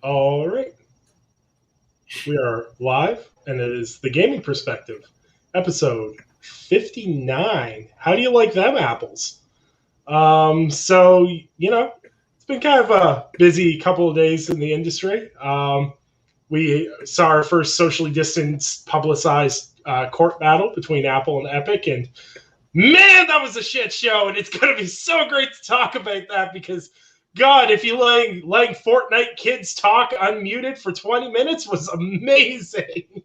All right. We are live, and it is The Gaming Perspective, episode 59. How do you like them apples? It's been kind of a busy couple of days in the industry. We saw our first socially distanced, publicized court battle between Apple and Epic, and man, that was a shit show, and it's going to be so great to talk about that because God, if you letting Fortnite kids talk unmuted for 20 minutes was amazing.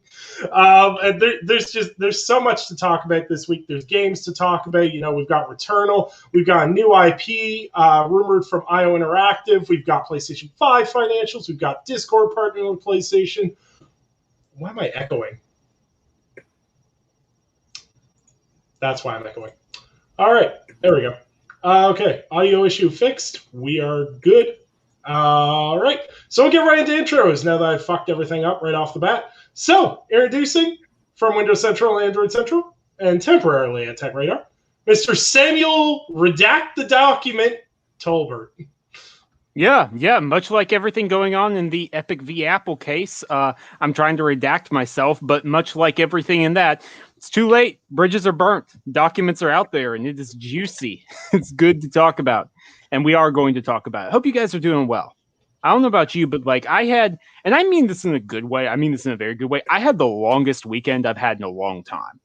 And there's so much to talk about this week. There's games to talk about. You know, we've got Returnal. We've got a new IP rumored from IO Interactive. We've got PlayStation 5 financials. We've got Discord partnering with PlayStation. Why am I echoing? That's why I'm echoing. All right, there we go. Okay, audio issue fixed. We are good. All right, so we'll get right into intros now that I've fucked everything up right off the bat. So, introducing from Windows Central and Android Central, and temporarily at Tech Radar, Mr. Samuel Redact the Document Tolbert. Yeah, much like everything going on in the Epic v. Apple case, I'm trying to redact myself, but much like everything in that, it's too late. Bridges are burnt. Documents are out there, and it is juicy. It's good to talk about, and we are going to talk about it. I hope you guys are doing well. I don't know about you, but like I had, and I mean this in a good way. I mean this in a very good way. I had the longest weekend I've had in a long time.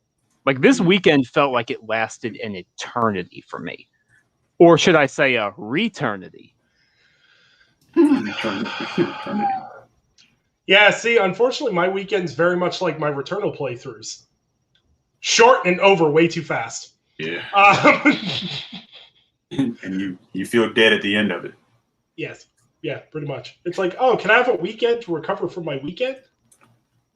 Like this weekend felt like it lasted an eternity for me. Or should I say a reternity? Yeah, see, unfortunately, my weekend's very much like my Returnal playthroughs. Short and over way too fast. Yeah. And you feel dead at the end of it. Yes. Yeah, pretty much. It's like, oh, can I have a weekend to recover from my weekend?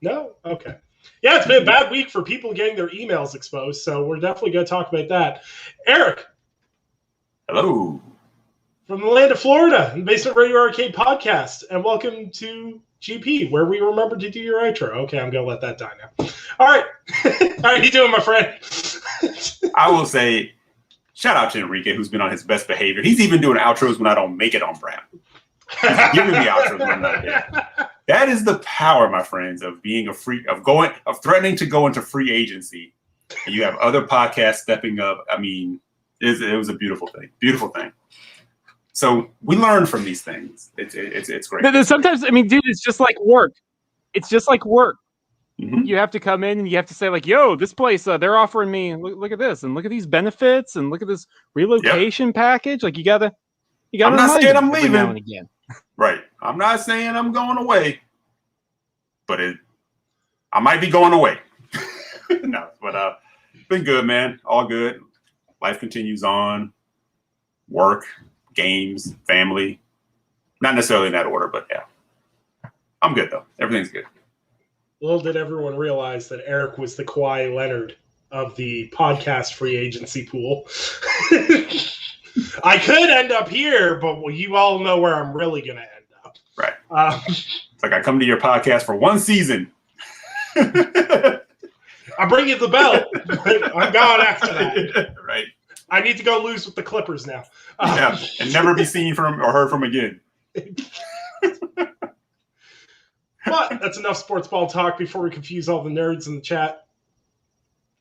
No? Okay. Yeah, it's been a bad week for people getting their emails exposed, so we're definitely going to talk about that. Eric. Hello. From the land of Florida, the Basement Radio Arcade Podcast, and welcome to GP, where we remember to do your outro. Okay, I'm going to let that die now. All right. How are you doing, my friend? I will say, shout out to Enrique, who's been on his best behavior. He's even doing outros when I don't make it on Brown. He's giving me outros when I'm not there. That is the power, my friends, of being of threatening to go into free agency. And you have other podcasts stepping up. I mean, it was a beautiful thing. Beautiful thing. So we learn from these things. It's great. Sometimes, I mean, dude, it's just like work. It's just like work. Mm-hmm. You have to come in and you have to say like, yo, this place, they're offering me, look at this and look at these benefits and look at this relocation package. Like you gotta I'm not saying I'm leaving. Now and again. Right. I'm not saying I'm going away, but I might be going away. No, but been good, man. All good. Life continues on. Work, games, family. Not necessarily in that order, but yeah. I'm good though. Everything's good. Little did everyone realize that Eric was the Kawhi Leonard of the podcast free agency pool. I could end up here, but you all know where I'm really going to end up. Right. It's like I come to your podcast for one season. I bring you the belt, but I'm gone after that. Right. I need to go lose with the Clippers now. Yeah, and never be seen from or heard from again. But that's enough sports ball talk before we confuse all the nerds in the chat.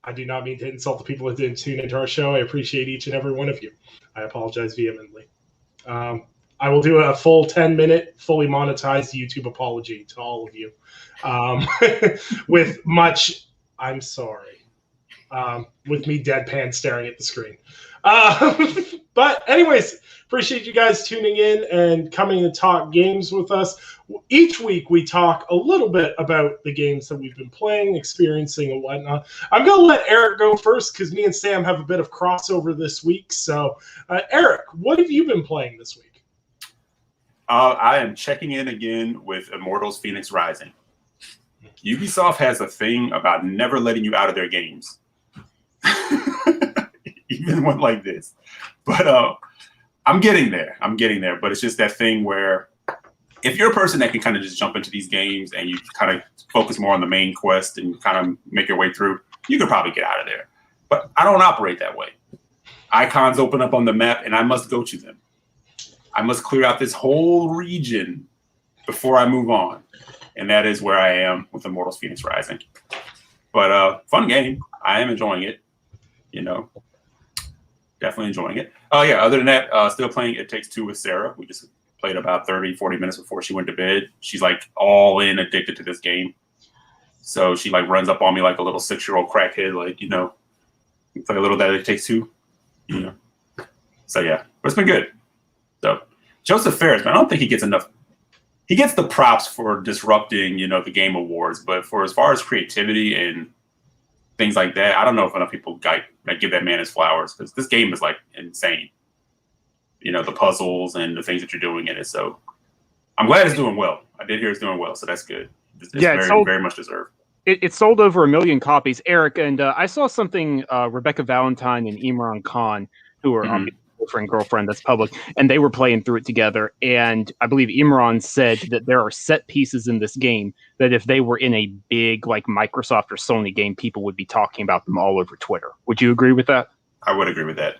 I do not mean to insult the people that didn't tune into our show. I appreciate each and every one of you. I apologize vehemently. I will do a full 10-minute, fully monetized YouTube apology to all of you with much, I'm sorry, with me deadpan staring at the screen. But anyways, appreciate you guys tuning in and coming to talk games with us. Each week we talk a little bit about the games that we've been playing, experiencing, and whatnot. I'm going to let Eric go first because me and Sam have a bit of crossover this week. So, Eric, what have you been playing this week? I am checking in again with Immortals Phoenix Rising. Ubisoft has a thing about never letting you out of their games. Even one like this. But I'm getting there. But it's just that thing where if you're a person that can kind of just jump into these games and you kind of focus more on the main quest and kind of make your way through, you could probably get out of there. But I don't operate that way. Icons open up on the map and I must go to them. I must clear out this whole region before I move on, and that is where I am with Immortals Phoenix Rising. But fun game. I am enjoying it. Definitely enjoying it. Oh, yeah. Other than that, still playing It Takes Two with Sarah. We just played about 30, 40 minutes before she went to bed. She's like all in addicted to this game. So she like runs up on me like a little 6-year-old crackhead, like, you play a little that It Takes Two. So, yeah. But it's been good. So, Joseph Ferris, man, I don't think he gets enough. He gets the props for disrupting, the Game Awards. But for as far as creativity and things like that, I don't know if enough people give that man his flowers, because this game is like insane. The puzzles and the things that you're doing in it. So I'm glad it's doing well. I did hear it's doing well, so that's good. It's very much deserved. It sold over 1 million copies, Eric, and I saw something. Rebecca Valentine and Imran Khan, who are girlfriend, that's public, and they were playing through it together. And I believe Imran said that there are set pieces in this game that if they were in a big like Microsoft or Sony game, people would be talking about them all over Twitter. Would you agree with that? I would agree with that.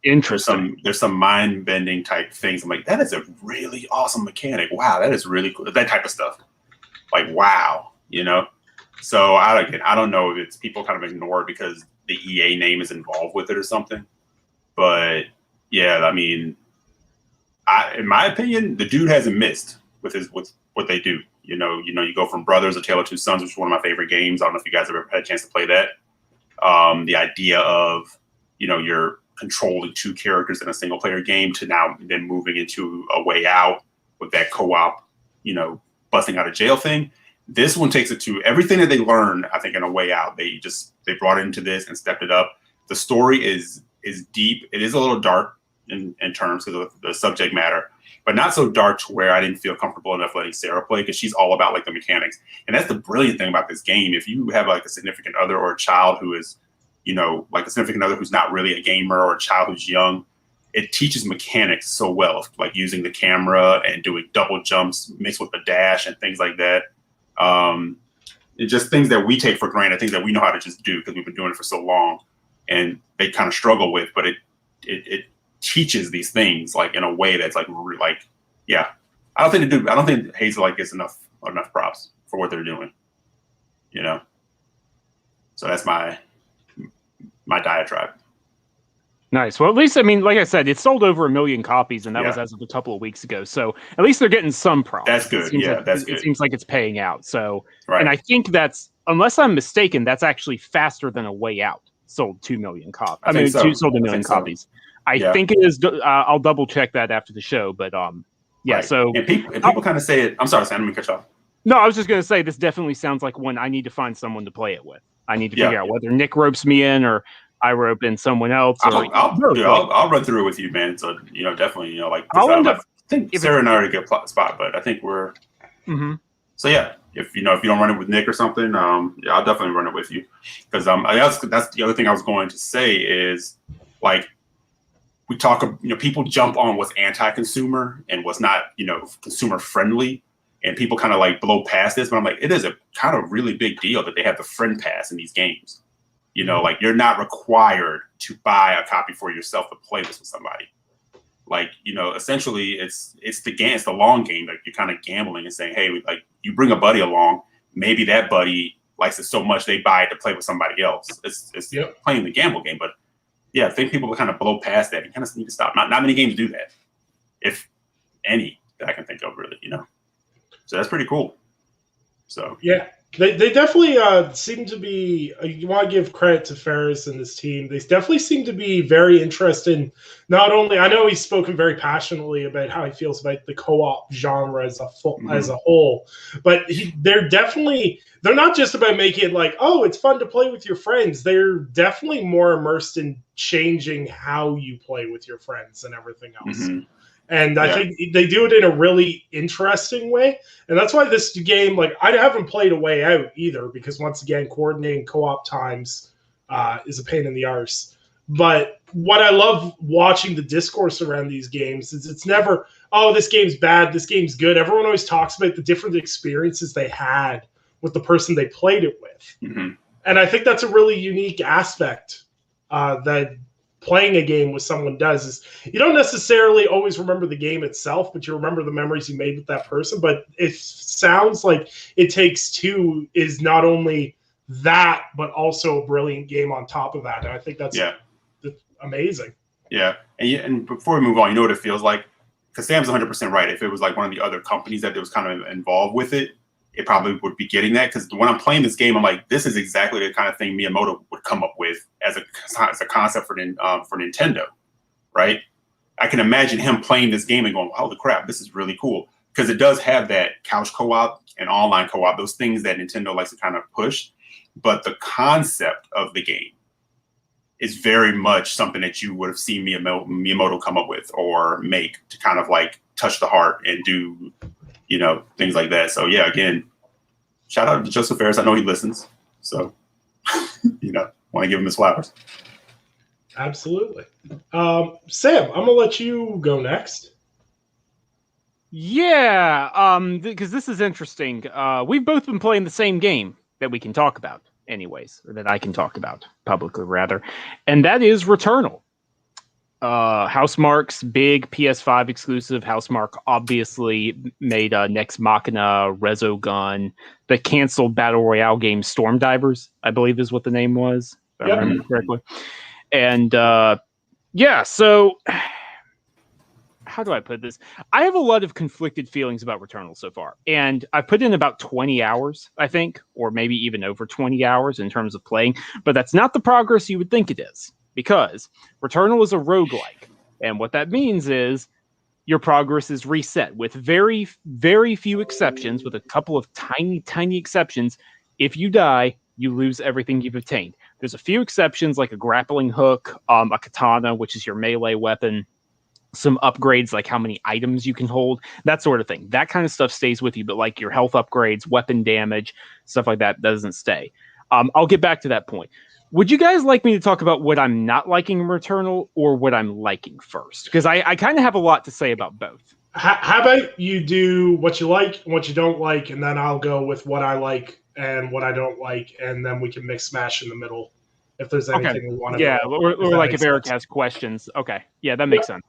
Interesting. There's some mind bending type things. I'm like, that is a really awesome mechanic. Wow, that is really cool. That type of stuff. Like, wow, So I don't know if it's people kind of ignore it because the EA name is involved with it or something. But yeah, I mean, in my opinion, the dude hasn't missed with what they do. You go from Brothers, A Tale of Two Sons, which is one of my favorite games. I don't know if you guys have ever had a chance to play that. The idea of you're controlling two characters in a single player game to now then moving into A Way Out with that co-op, busting out of jail thing. This one takes it to everything that they learned, I think, in A Way Out. They brought it into this and stepped it up. The story is deep. It is a little dark in terms of the subject matter, but not so dark to where I didn't feel comfortable enough letting Sarah play, because she's all about like the mechanics. And that's the brilliant thing about this game. If you have like a significant other or a child who is, like a significant other who's not really a gamer, or a child who's young, it teaches mechanics so well, like using the camera and doing double jumps mixed with the dash and things like that. It's just things that we take for granted, things that we know how to just do because we've been doing it for so long, and they kind of struggle with, but it teaches these things like in a way that's like yeah. I don't think Hazel like gets enough props for what they're doing. So that's my diatribe. Nice. Well, at least, I mean, like I said, it sold over 1 million copies, and that was as of a couple of weeks ago. So at least they're getting some props. That's good. That's good. It seems like it's paying out. So, and I think that's, unless I'm mistaken, that's actually faster than A Way Out sold 2 million copies. Sold 1 million copies. I think it is. I'll double check that after the show, but yeah. Right. So and people kind of say it. I'm sorry, Sam. Let me cut you off. No, I was just going to say this definitely sounds like one I need to find someone to play it with. I need to figure out whether Nick ropes me in or I rope in someone else. I'll run through it with you, man. So definitely, I think Sarah and I are a good spot, but I think we're. Mm-hmm. So yeah, if you don't run it with Nick or something, I'll definitely run it with you, because that's the other thing I was going to say is like we talk, people jump on what's anti-consumer and what's not, consumer friendly, and people kind of like blow past this, but I'm like, it is a kind of really big deal that they have the friend pass in these games. Like you're not required to buy a copy for yourself to play this with somebody. Like, essentially it's the game, it's the long game. Like you're kind of gambling and saying, hey, like you bring a buddy along, maybe that buddy likes it so much they buy it to play with somebody else. It's playing the gamble game. But yeah, I think people will kind of blow past that. You kind of need to stop. Not many games do that, if any, that I can think of, really. So that's pretty cool. So yeah. They definitely seem to be, you want to give credit to Ferris and his team. They definitely seem to be very interested in not only, I know he's spoken very passionately about how he feels about the co-op genre as a whole, but they're not just about making it like, oh, it's fun to play with your friends. They're definitely more immersed in changing how you play with your friends and everything else. Mm-hmm. And I think they do it in a really interesting way. And that's why this game, like, I haven't played A Way Out either, because once again, coordinating co-op times is a pain in the arse. But what I love watching the discourse around these games is it's never, oh, this game's bad, this game's good. Everyone always talks about the different experiences they had with the person they played it with. Mm-hmm. And I think that's a really unique aspect that playing a game with someone does is you don't necessarily always remember the game itself, but you remember the memories you made with that person. But it sounds like It Takes Two is not only that, but also a brilliant game on top of that. And I think that's amazing. Yeah. And before we move on, you know what it feels like? Because Sam's 100% right. If it was like one of the other companies that was kind of involved with it, it probably would be getting that. Because when I'm playing this game, I'm like, this is exactly the kind of thing Miyamoto would come up with as a concept for Nintendo, right? I can imagine him playing this game and going, holy crap, this is really cool. Because it does have that couch co-op and online co-op, those things that Nintendo likes to kind of push. But the concept of the game is very much something that you would have seen Miyamoto come up with or make to kind of like touch the heart and do, you know, things like that. So yeah, again, shout out to Joseph Ferris. I know he listens. So, you know, want to give him his flowers. Absolutely. Sam, I'm going to let you go next. Yeah, because this is interesting. We've both been playing the same game that we can talk about anyways, or that I can talk about publicly rather, and that is Returnal. Housemarque's big PS5 exclusive. Housemarque obviously made Nex Machina, Resogun, the canceled Battle Royale game Storm Divers, I believe is what the name was, if I remember correctly. And yeah, so how do I put this? I have a lot of conflicted feelings about Returnal so far, and I put in about 20 hours, I think, or maybe even over 20 hours in terms of playing, but that's not the progress you would think it is, because Returnal is a roguelike, and what that means is your progress is reset with very, very few exceptions, with a couple of tiny, tiny exceptions. If you die, you lose everything you've obtained. There's a few exceptions, like a grappling hook, a katana, which is your melee weapon, some upgrades like how many items you can hold, that sort of thing. That kind of stuff stays with you, but like your health upgrades, weapon damage, stuff like that doesn't stay. I'll get back to that point. Would you guys like me to talk about what I'm not liking in Returnal or what I'm liking first? Because I kind of have a lot to say about both. How about you do what you like and what you don't like, and then I'll go with what I like and what I don't like, and then we can mix smash in the middle if there's anything we want to go. Or like if Eric has questions. Okay. Yeah, that makes sense.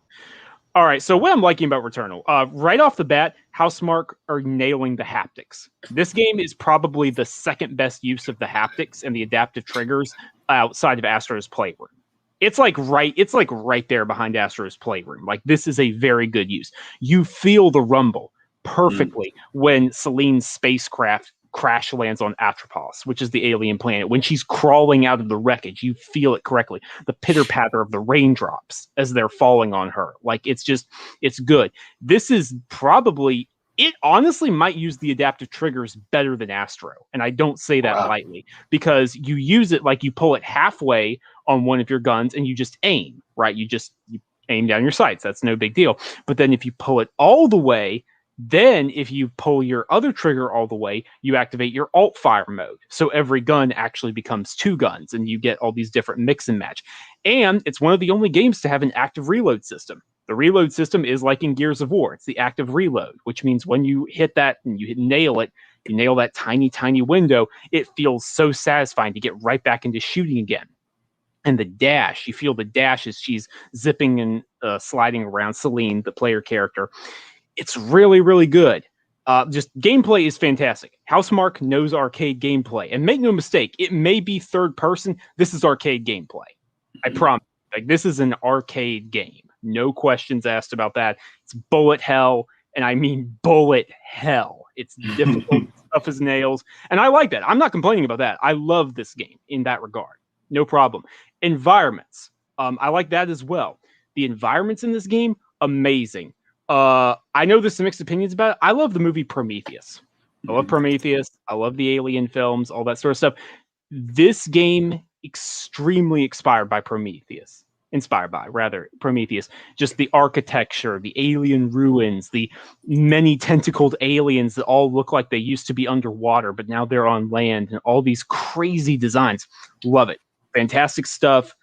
All right, so what I'm liking about Returnal, right off the bat, Housemarque are nailing the haptics. This game is probably the second best use of the haptics and the adaptive triggers outside of Astro's Playroom. It's like right there behind Astro's Playroom. Like, this is a very good use. You feel the rumble perfectly when Celine's spacecraft crash lands on Atropos, which is the alien planet. When she's crawling out of the wreckage, you feel it correctly. The pitter patter of the raindrops as they're falling on her. Like, it's good. This is probably, it honestly might use the adaptive triggers better than Astro. And I don't say that lightly, because you use it like you pull it halfway on one of your guns and you just aim, right? You aim down your sights. That's no big deal. But then if you pull it all the way, then if you pull your other trigger all the way, you activate your alt fire mode. So every gun actually becomes two guns and you get all these different mix and match. And it's one of the only games to have an active reload system. The reload system is like in Gears of War. It's the active reload, which means when you hit that and you nail that tiny, tiny window, it feels so satisfying to get right back into shooting again. And the dash, you feel the dash as she's zipping and sliding around Celine, the player character. It's really, really good. Just gameplay is fantastic. Housemarque knows arcade gameplay. And make no mistake, it may be third person. This is arcade gameplay. I promise. Like, this is an arcade game. No questions asked about that. It's bullet hell. And I mean bullet hell. It's difficult, tough as nails. And I like that. I'm not complaining about that. I love this game in that regard. No problem. Environments. I like that as well. The environments in this game, amazing. I know there's some mixed opinions about it. I love the movie Prometheus. I love Prometheus. I love the Alien films, all that sort of stuff. This game extremely inspired by Prometheus. Just the architecture, the alien ruins, the many tentacled aliens that all look like they used to be underwater, but now they're on land, and all these crazy designs. Love it. Fantastic stuff.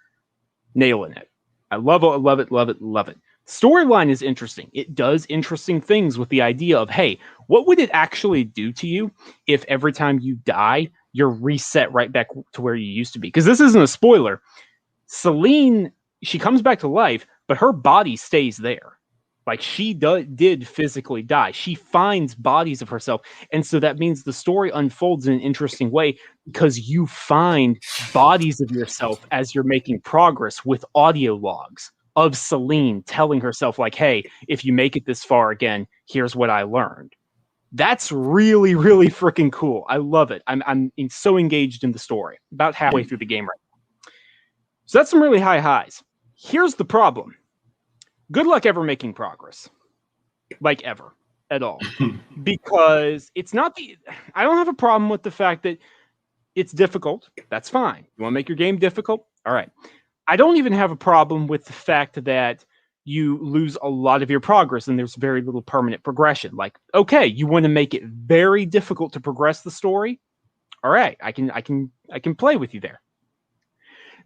Nailing it. I love it, love it, love it, love it. Storyline is interesting. It does interesting things with the idea of, hey, what would it actually do to you if every time you die, you're reset right back to where you used to be? Because this isn't a spoiler. Celine she comes back to life, but her body stays there. Like, she did physically die. She finds bodies of herself. And so that means the story unfolds in an interesting way because you find bodies of yourself as you're making progress with audio logs of Celine telling herself, like, hey, if you make it this far again, here's what I learned. That's really, really freaking cool. I love it. I'm so engaged in the story. About halfway through the game right now. So that's some really high highs. Here's the problem. Good luck ever making progress. Like, ever. At all. Because it's not I don't have a problem with the fact that it's difficult. That's fine. You want to make your game difficult? All right. I don't even have a problem with the fact that you lose a lot of your progress and there's very little permanent progression. Like, okay, you want to make it very difficult to progress the story? All right, I can play with you there.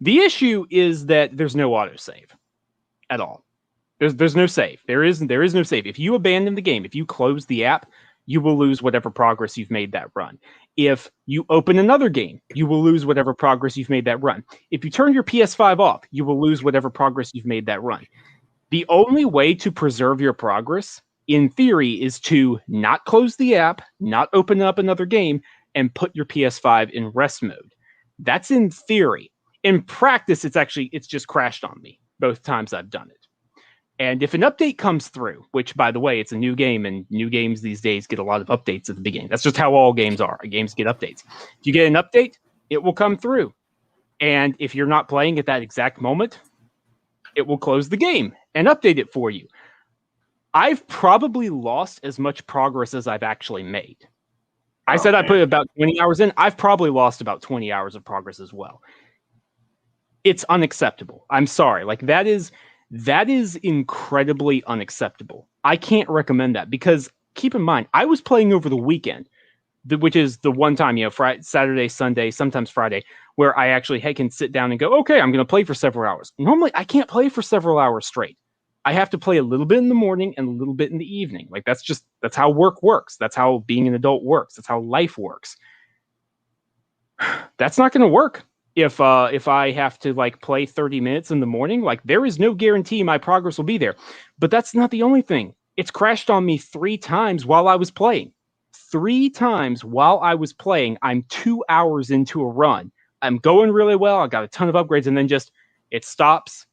The issue is that there's no autosave at all. There's no save. There is no save. If you abandon the game, if you close the app, you will lose whatever progress you've made that run. If you open another game, you will lose whatever progress you've made that run. If you turn your PS5 off, you will lose whatever progress you've made that run. The only way to preserve your progress, in theory, is to not close the app, not open up another game, and put your PS5 in rest mode. That's in theory. In practice, it's just crashed on me both times I've done it. And if an update comes through, which, by the way, it's a new game, and new games these days get a lot of updates at the beginning. That's just how all games are. Games get updates. If you get an update, it will come through. And if you're not playing at that exact moment, it will close the game and update it for you. I've probably lost as much progress as I've actually made. I said I put about 20 hours in. I've probably lost about 20 hours of progress as well. It's unacceptable. I'm sorry. Like, that is incredibly unacceptable. I can't recommend that because, keep in mind, I was playing over the weekend, which is the one time, Friday, Saturday, Sunday, sometimes Friday, where I actually can sit down and go, okay, I'm going to play for several hours. Normally, I can't play for several hours straight. I have to play a little bit in the morning and a little bit in the evening. Like, that's how work works. That's how being an adult works. That's how life works. That's not going to work. If I have to play 30 minutes in the morning, there is no guarantee my progress will be there. But that's not the only thing. It's crashed on me 3 times while I was playing. 3 times while I was playing, I'm 2 hours into a run. I'm going really well. I got a ton of upgrades, and then it stops.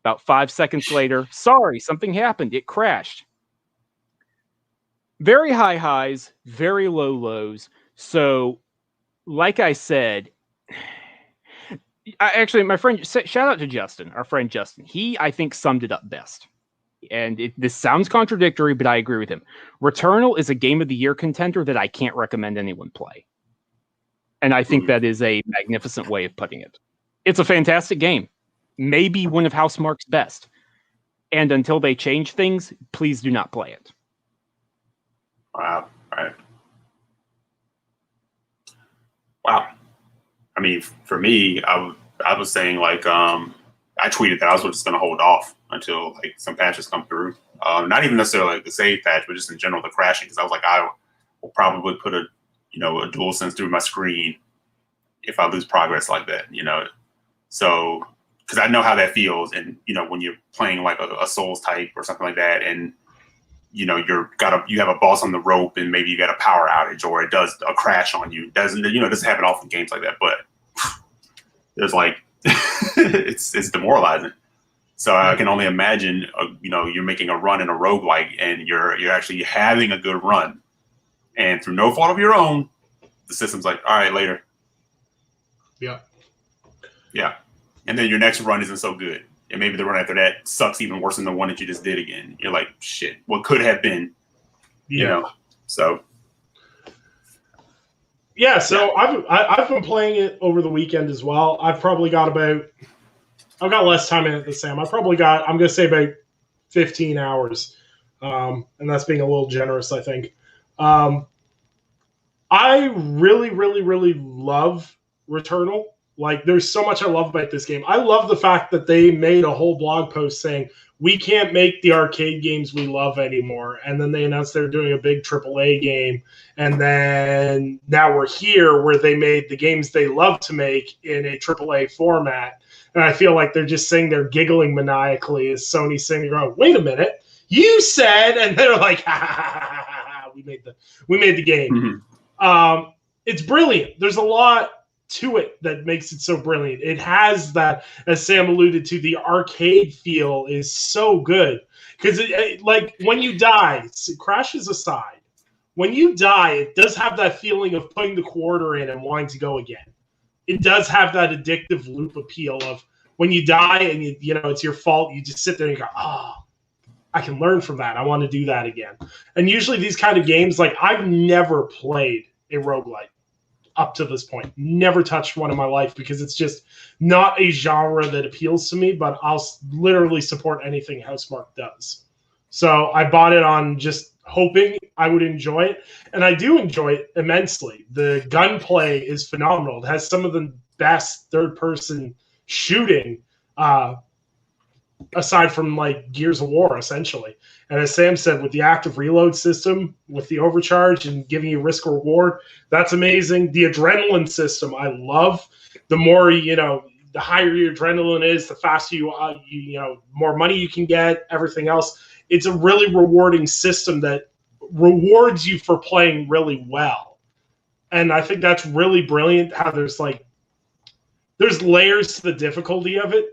About 5 seconds later, sorry, something happened. It crashed. Very high highs, very low lows. So, like I said, actually, my friend, shout out to Justin, our friend Justin. He, I think, summed it up best. And this sounds contradictory, but I agree with him. Returnal is a Game of the Year contender that I can't recommend anyone play. And I think that is a magnificent way of putting it. It's a fantastic game. Maybe one of Housemarque's best. And until they change things, please do not play it. Wow. All right. Wow. I mean, for me, I was saying I tweeted that I was just going to hold off until some patches come through. Not even necessarily the save patch, but just in general the crashing. Because I was like, I will probably put a DualSense through my screen if I lose progress like that. So because I know how that feels, and when you're playing a Souls type or something like that, and you have a boss on the rope, and maybe you got a power outage, or it does a crash on you. It doesn't happen often in games like that, but there's it's demoralizing. So I can only imagine, you're making a run in a roguelike, and you're actually having a good run, and through no fault of your own, the system's like, all right, later. Yeah. And then your next run isn't so good. And maybe the run after that sucks even worse than the one that you just did again. You're like, shit, what could have been? So. Yeah, so I've been playing it over the weekend as well. I've got less time in it than Sam. I'm going to say about 15 hours. And that's being a little generous, I think. I really, really, really love Returnal. There's so much I love about this game. I love the fact that they made a whole blog post saying, we can't make the arcade games we love anymore. And then they announced they're doing a big AAA game. And then now we're here where they made the games they love to make in a AAA format. And I feel like they're just sitting there giggling maniacally as Sony's sitting there going, wait a minute, you said, and they're like, ha, ha, ha, ha, ha, we made the game. Mm-hmm. It's brilliant. There's a lot to it that makes it so brilliant. It has that, as Sam alluded to, the arcade feel is so good. Because, like, when you die, crashes aside, when you die, it does have that feeling of putting the quarter in and wanting to go again. It does have that addictive loop appeal of when you die and you know it's your fault, you just sit there and you go, oh, I can learn from that. I want to do that again. And usually these kind of games, like I've never played a roguelike up to this point. Never touched one in my life because it's just not a genre that appeals to me, but I'll literally support anything Housemarque does. So I bought it on just hoping I would enjoy it, and I do enjoy it immensely. The gunplay is phenomenal. It has some of the best third-person shooting, aside from like Gears of War, essentially. And as Sam said, with the active reload system, with the overcharge and giving you risk reward, that's amazing. The adrenaline system, I love. The more the higher your adrenaline is, the faster you more money you can get. Everything else. It's a really rewarding system that rewards you for playing really well. And I think that's really brilliant how there's layers to the difficulty of it.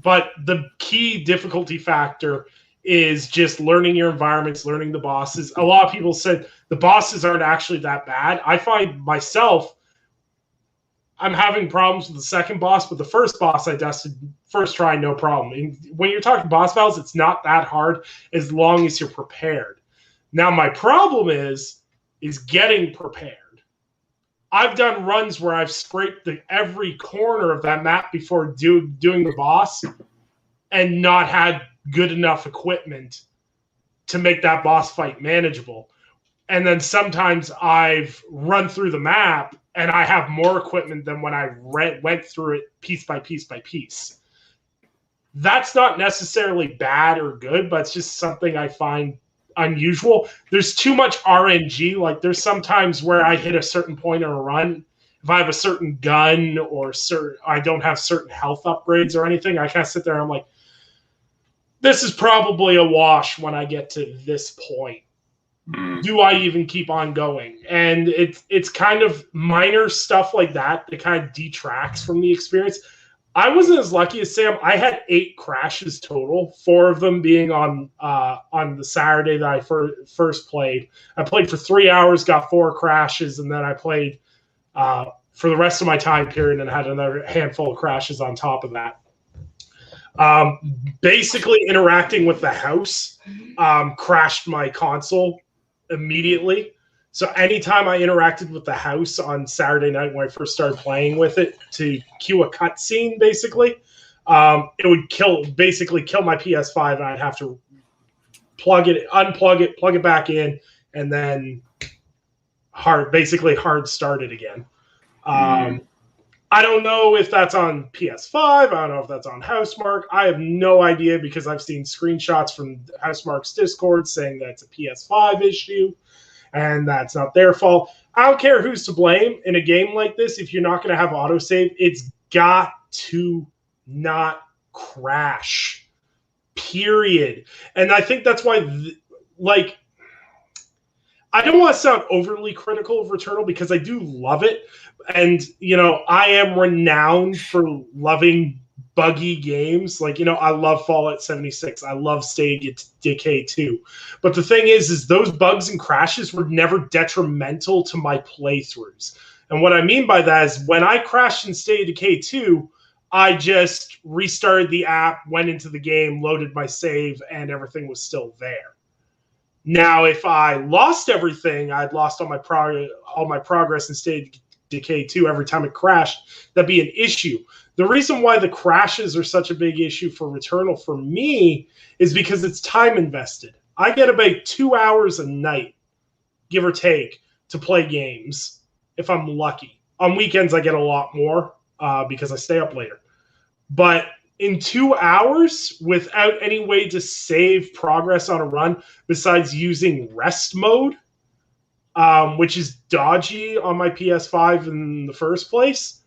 But the key difficulty factor is just learning your environments, learning the bosses. A lot of people said the bosses aren't actually that bad. I find myself, I'm having problems with the second boss, but the first boss I dusted first try, no problem. And when you're talking boss battles, it's not that hard as long as you're prepared. Now, my problem is getting prepared. I've done runs where I've scraped every corner of that map before doing the boss and not had good enough equipment to make that boss fight manageable. And then sometimes I've run through the map and I have more equipment than when I went through it piece by piece by piece. That's not necessarily bad or good, but it's just something I find unusual. There's too much RNG. Like there's sometimes where I hit a certain point in a run. If I have a certain gun or I don't have certain health upgrades or anything, I kind of sit there and I'm like, this is probably a wash when I get to this point. Do I even keep on going? And it's kind of minor stuff like that kind of detracts from the experience. I wasn't as lucky as Sam. I had 8 crashes total, 4 of them being on the Saturday that I first played. I played for 3 hours, got 4 crashes, and then I played for the rest of my time period and had another handful of crashes on top of that. Basically interacting with the house crashed my console immediately. So anytime I interacted with the house on Saturday night when I first started playing with it to cue a cutscene, basically, it would kill my PS5, and I'd have to unplug it, plug it back in, and then hard start it again. I don't know if that's on PS5. I don't know if that's on Housemarque. I have no idea because I've seen screenshots from Housemarque's Discord saying that's a PS5 issue and that's not their fault. I don't care who's to blame in a game like this. If you're not going to have autosave, it's got to not crash, period. And I think that's why, I don't want to sound overly critical of Returnal because I do love it. And, I am renowned for loving buggy games. I love Fallout 76. I love State of Decay 2. But the thing is those bugs and crashes were never detrimental to my playthroughs. And what I mean by that is when I crashed in State of Decay 2, I just restarted the app, went into the game, loaded my save, and everything was still there. Now, if I lost everything, I'd lost all my progress in State of Decay 2 every time it crashed, that'd be an issue. The reason why the crashes are such a big issue for Returnal for me is because it's time invested. I get about 2 hours a night, give or take, to play games if I'm lucky. On weekends, I get a lot more because I stay up later. But in 2 hours, without any way to save progress on a run besides using rest mode, which is dodgy on my PS5 in the first place,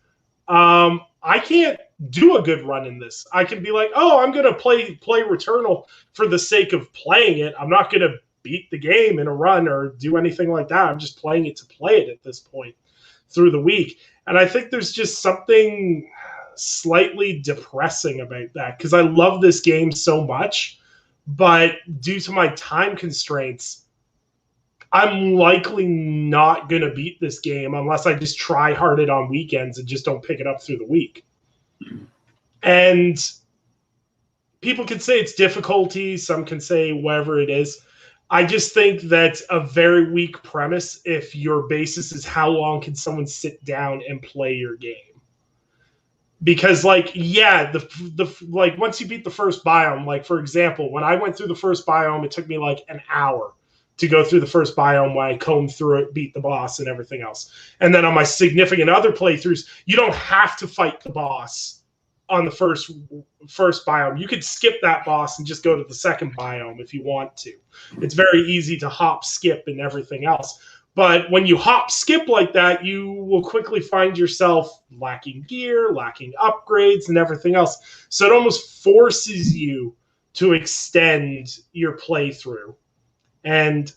I can't do a good run in this. I can be like, oh, I'm going to play Returnal for the sake of playing it. I'm not going to beat the game in a run or do anything like that. I'm just playing it to play it at this point through the week. And I think there's just something slightly depressing about that because I love this game so much, but due to my time constraints, I'm likely not going to beat this game unless I just try hard it on weekends and just don't pick it up through the week. And people can say it's difficulty. Some can say whatever it is. I just think that's a very weak premise if your basis is how long can someone sit down and play your game. Because, like, yeah, like once you beat the first biome, like, for example, when I went through the first biome, it took me like an hour to go through the first biome when I combed through it, beat the boss and everything else. And then on my significant other playthroughs, you don't have to fight the boss on the first biome. You could skip that boss and just go to the second biome if you want to. It's very easy to hop, skip, and everything else. But when you hop, skip like that, you will quickly find yourself lacking gear, lacking upgrades, and everything else. So it almost forces you to extend your playthrough. And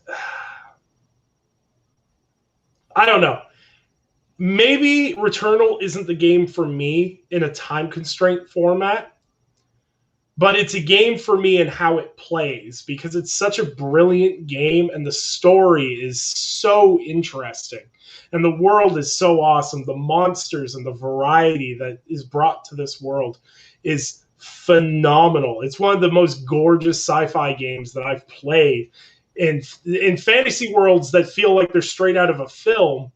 I don't know. Maybe Returnal isn't the game for me in a time constraint format, but it's a game for me in how it plays because it's such a brilliant game and the story is so interesting and the world is so awesome. The monsters and the variety that is brought to this world is phenomenal. It's one of the most gorgeous sci-fi games that I've played in fantasy worlds that feel like they're straight out of a film.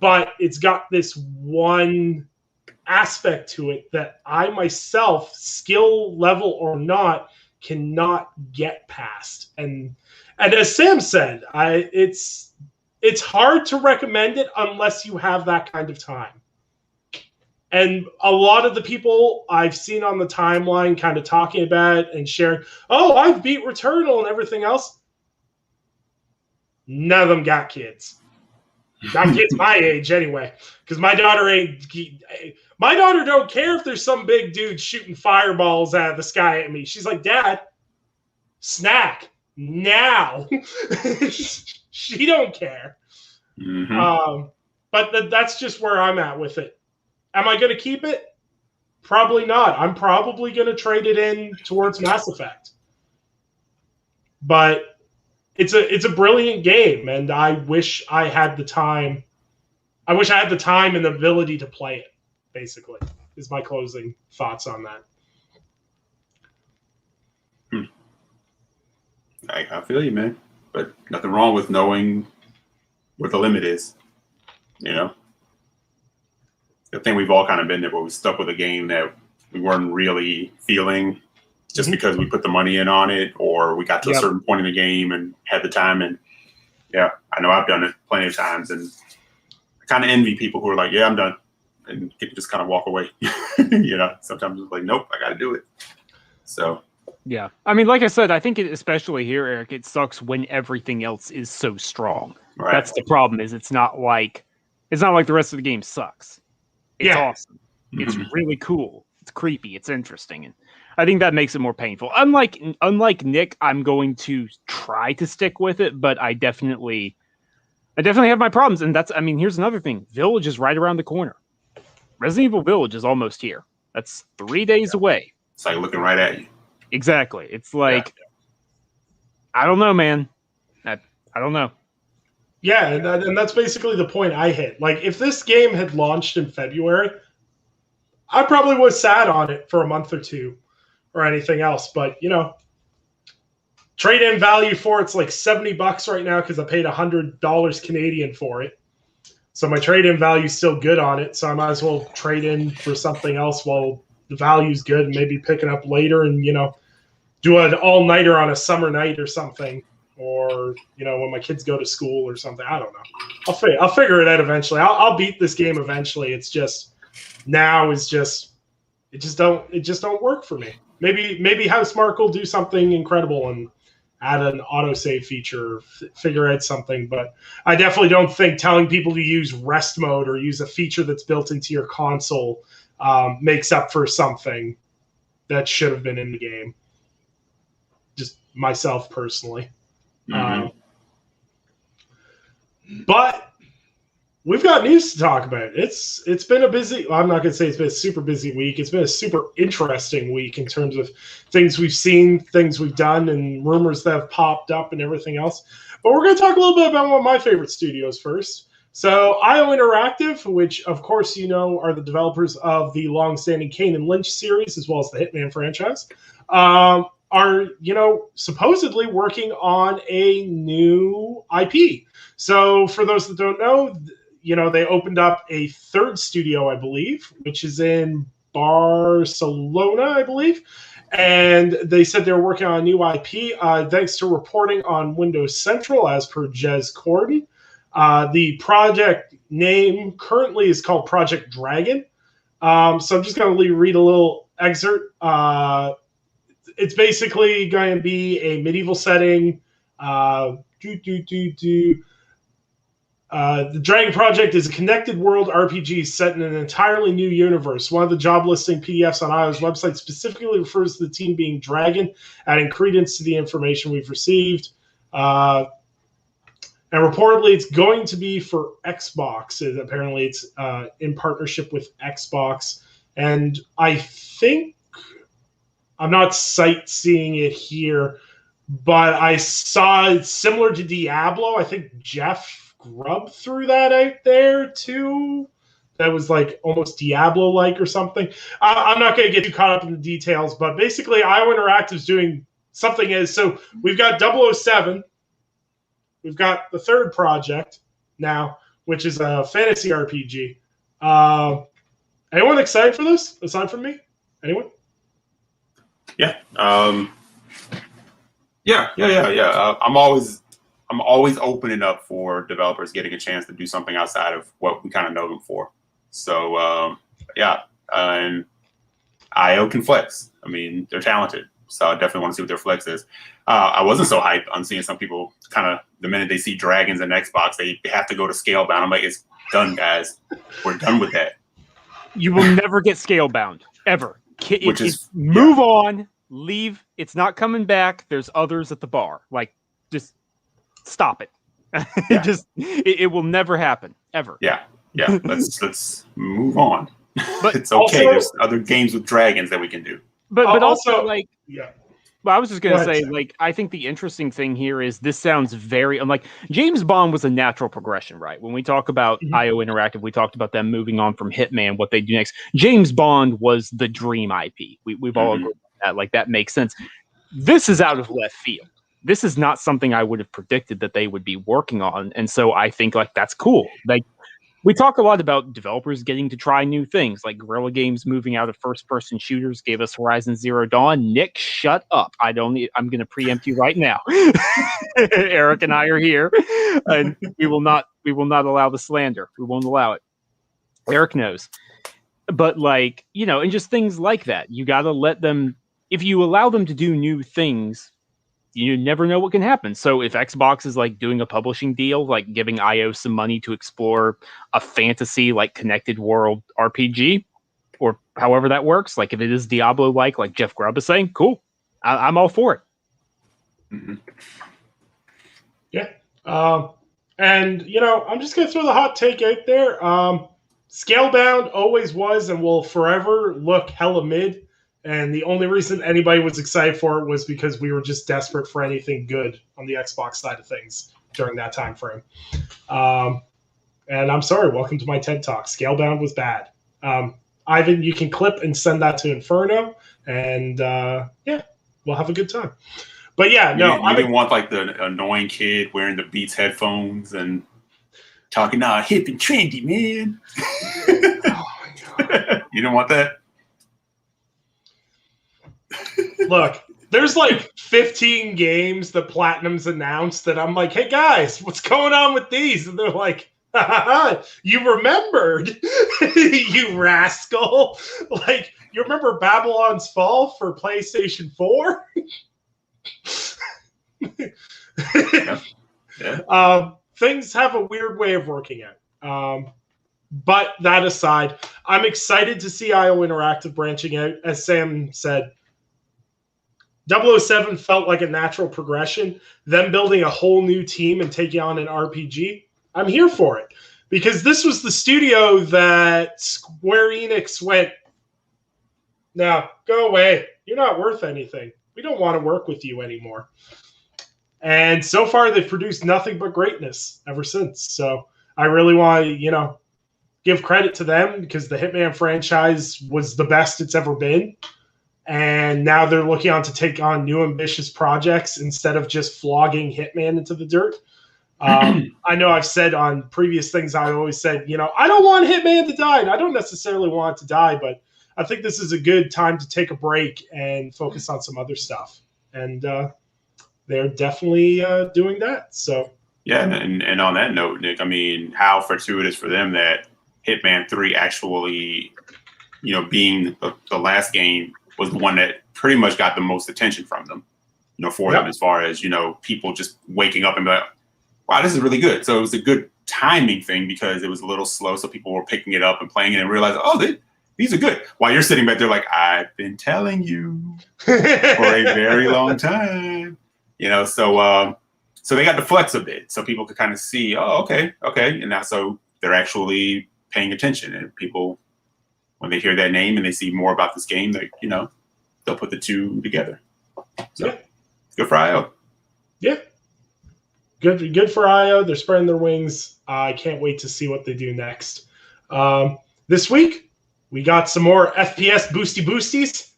But it's got this one aspect to it that I myself, skill level or not, cannot get past. And as Sam said, it's hard to recommend it unless you have that kind of time. And a lot of the people I've seen on the timeline kind of talking about it and sharing, oh, I've beat Returnal and everything else. None of them got kids. Not kids my age anyway, because my daughter don't care if there's some big dude shooting fireballs out of the sky at me. She's like, Dad, snack now. She don't care. Mm-hmm. But that's just where I'm at with it. Am I going to keep it? Probably not. I'm probably going to trade it in towards Mass Effect. But it's a brilliant game, and I wish I had the time. I wish I had the time and the ability to play it, basically, is my closing thoughts on that. I feel you, man. But nothing wrong with knowing what the limit is. You know? I think we've all kind of been there where we stuck with a game that we weren't really feeling just because we put the money in on it, or we got to a certain point in the game and had the time. And yeah, I know I've done it plenty of times, and I kind of envy people who are like, yeah, I'm done, and get to just kind of walk away. You know, sometimes it's like, nope, I got to do it. So yeah, I mean, like I said, I think especially here, Eric, it sucks when everything else is so strong. Right. That's the problem. Is it's not like the rest of the game sucks. It's awesome. It's really cool. It's creepy. It's interesting, and I think that makes it more painful. Unlike Nick, I'm going to try to stick with it, but I definitely have my problems. And here's another thing. Village is right around the corner. Resident Evil Village is almost here. That's 3 days away. It's like looking right at you. Exactly. It's like, I don't know, man. I don't know. Yeah, and that's basically the point I hit. Like, if this game had launched in February, I probably would have sat on it for a month or two or anything else. But, you know, trade-in value for it's like $70 right now because I paid $100 Canadian for it. So my trade-in value is still good on it. So I might as well trade in for something else while the value's good and maybe pick it up later and, you know, do an all-nighter on a summer night or something. Or, you know, when my kids go to school or something. I don't know. I'll figure it out eventually. I'll beat this game eventually. It's just now is just it just don't work for me. Maybe Housemarque will do something incredible and add an autosave feature or figure out something. But I definitely don't think telling people to use rest mode or use a feature that's built into your console makes up for something that should have been in the game. Just myself personally. But we've got news to talk about. It's been a busy, well, I'm not going to say it's been a super busy week. It's been a super interesting week in terms of things we've seen, things we've done, and rumors that have popped up and everything else. But we're going to talk a little bit about one of my favorite studios first. So IO Interactive, which of course you know are the developers of the long-standing Kane and Lynch series, as well as the Hitman franchise, are, supposedly working on a new IP. So for those that don't know, they opened up a third studio, I believe, which is in Barcelona, I believe. And they said they're working on a new IP, thanks to reporting on Windows Central, as per Jez Corden. The project name currently is called Project Dragon. So I'm just going to read a little excerpt. It's basically going to be a medieval setting. The Dragon Project is a connected world RPG set in an entirely new universe. One of the job listing PDFs on IO's website specifically refers to the team being Dragon, adding credence to the information we've received. And reportedly, it's going to be for Xbox. Apparently, it's in partnership with Xbox. And I think, I'm not sightseeing it here, but I saw it similar to Diablo. I think Jeff Grubb threw that out there too. That was almost Diablo-like or something. I'm not going to get too caught up in the details, but basically IO Interactive is doing something. So we've got 007. We've got the third project now, which is a fantasy RPG. Anyone excited for this aside from me? Anyone? Yeah. Yeah. I'm always opening up for developers getting a chance to do something outside of what we kind of know them for. So and IO can flex. I mean, they're talented, so I definitely want to see what their flex is. I wasn't so hyped on seeing some people kind of the minute they see dragons and Xbox, they have to go to Scalebound. I'm like, it's done, guys. We're done with that. You will never get Scalebound ever. Move on, leave. It's not coming back. There's others at the bar. Just stop it. Yeah. It will never happen ever. Yeah. Let's move on. But it's okay. There's other games with dragons that we can do. But also yeah. Well, I was just going to say, I think the interesting thing here is this sounds very James Bond was a natural progression, right? When we talk about IO Interactive, we talked about them moving on from Hitman, what they do next. James Bond was the dream IP. We've all agreed on that. That makes sense. This is out of left field. This is not something I would have predicted that they would be working on. And so I think that's cool. We talk a lot about developers getting to try new things, like Guerrilla Games moving out of first-person shooters gave us Horizon Zero Dawn. Nick, shut up! I'm going to preempt you right now. Eric and I are here, and we will not allow the slander. We won't allow it. Eric knows, but and just things like that. You got to let them. If you allow them to do new things, you never know what can happen. So if Xbox is doing a publishing deal, giving IO some money to explore a fantasy connected world RPG, or however that works, if it is Diablo like Jeff Grubb is saying, cool, I'm all for it. Mm-hmm. Yeah. And I'm just gonna throw the hot take out there. Scalebound always was and will forever look hella mid. And the only reason anybody was excited for it was because we were just desperate for anything good on the Xbox side of things during that time frame. And I'm sorry, welcome to my TED Talk. Scalebound was bad. Ivan, you can clip and send that to Inferno, and we'll have a good time. But yeah, I didn't want the annoying kid wearing the Beats headphones and talking hip and trendy, man. Oh my God. You didn't want that? Look, there's 15 games that Platinum's announced that I'm like, hey guys, what's going on with these? And they're like, you remembered, you rascal. You remember Babylon's Fall for PlayStation 4? Yeah. Things have a weird way of working out. But that aside, I'm excited to see IO Interactive branching out. As Sam said, 007 felt like a natural progression. Them building a whole new team and taking on an RPG, I'm here for it. Because this was the studio that Square Enix went, no, go away. You're not worth anything. We don't want to work with you anymore. And so far, they've produced nothing but greatness ever since. So I really want to, give credit to them because the Hitman franchise was the best it's ever been. And now they're looking on to take on new ambitious projects instead of just flogging Hitman into the dirt. I know I've said on previous things, I always said, I don't want Hitman to die. And I don't necessarily want it to die, but I think this is a good time to take a break and focus on some other stuff. And they're definitely doing that. So yeah, and on that note, Nick, I mean, how fortuitous for them that Hitman 3 actually, being the last game was the one that pretty much got the most attention from them, for them as far as, people just waking up and be like, wow, this is really good. So it was a good timing thing because it was a little slow. So people were picking it up and playing it and realizing, these are good. While you're sitting back there like, I've been telling you for a very long time, so they got to flex a bit so people could kind of see, okay. And now, so they're actually paying attention, and people, when they hear that name and they see more about this game, they, they'll put the two together. So good for IO. Yeah. Good for IO. They're spreading their wings. I can't wait to see what they do next. This week, we got some more FPS boosties,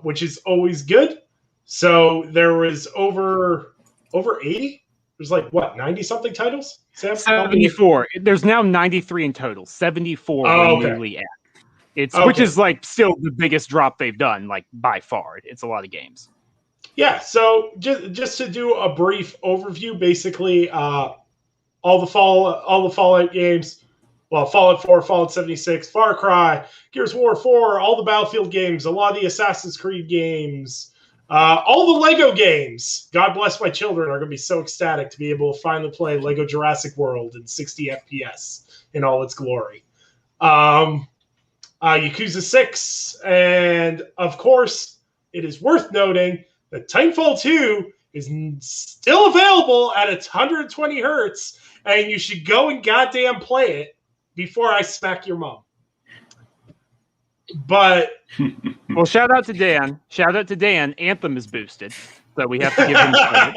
which is always good. So there was over 80? There's 90-something titles? Sam? 74. There's now 93 in total. 74 newly added. Which is still the biggest drop they've done, by far. It's a lot of games. Yeah, so just to do a brief overview, basically all the Fallout games, Fallout 4, Fallout 76, Far Cry, Gears of War 4, all the Battlefield games, a lot of the Assassin's Creed games, all the Lego games. God bless my children are going to be so ecstatic to be able to finally play Lego Jurassic World in 60 FPS in all its glory. Yakuza 6, and of course, it is worth noting that Titanfall 2 is still available at 120 hertz, and you should go and goddamn play it before I smack your mom. But well, shout out to Dan. Anthem is boosted, so we have to give him credit.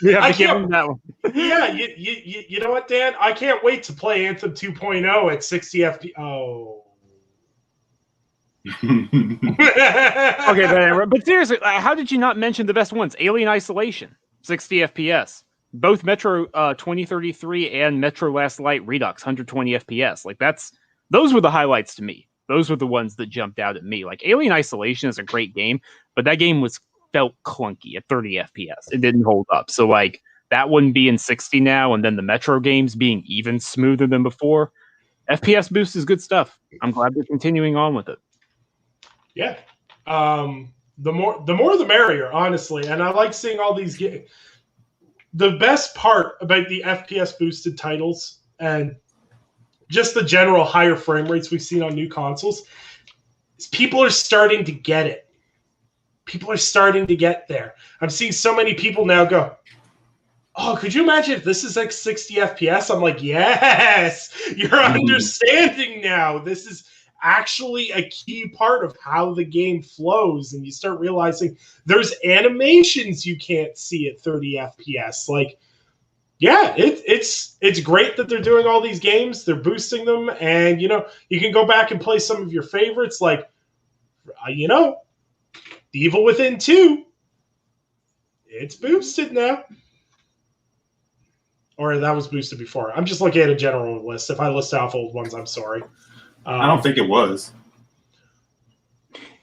We have to give him that one. Yeah, you know what, Dan? I can't wait to play Anthem 2.0 at 60 FPS. Oh. Okay, but seriously, how did you not mention the best ones? Alien Isolation, 60 FPS. Both Metro 2033 and Metro Last Light Redux, 120 FPS. Those were the highlights to me. Those were the ones that jumped out at me. Alien Isolation is a great game, but that game felt clunky at 30 FPS. It didn't hold up. So that one being 60 now, and then the Metro games being even smoother than before. FPS boost is good stuff. I'm glad they're continuing on with it. Yeah. The more the merrier, honestly. And I like seeing all these games. The best part about the FPS boosted titles and just the general higher frame rates we've seen on new consoles is people are starting to get it. People are starting to get there. I'm seeing so many people now go, oh, could you imagine if this is 60 FPS? I'm like, yes, you're understanding now. This is actually a key part of how the game flows, and you start realizing there's animations you can't see at 30 FPS. It's great that they're doing all these games. They're boosting them, and you can go back and play some of your favorites, The Evil Within 2. It's boosted now. Or that was boosted before. I'm just looking at a general list. If I list off old ones, I'm sorry. I don't think it was.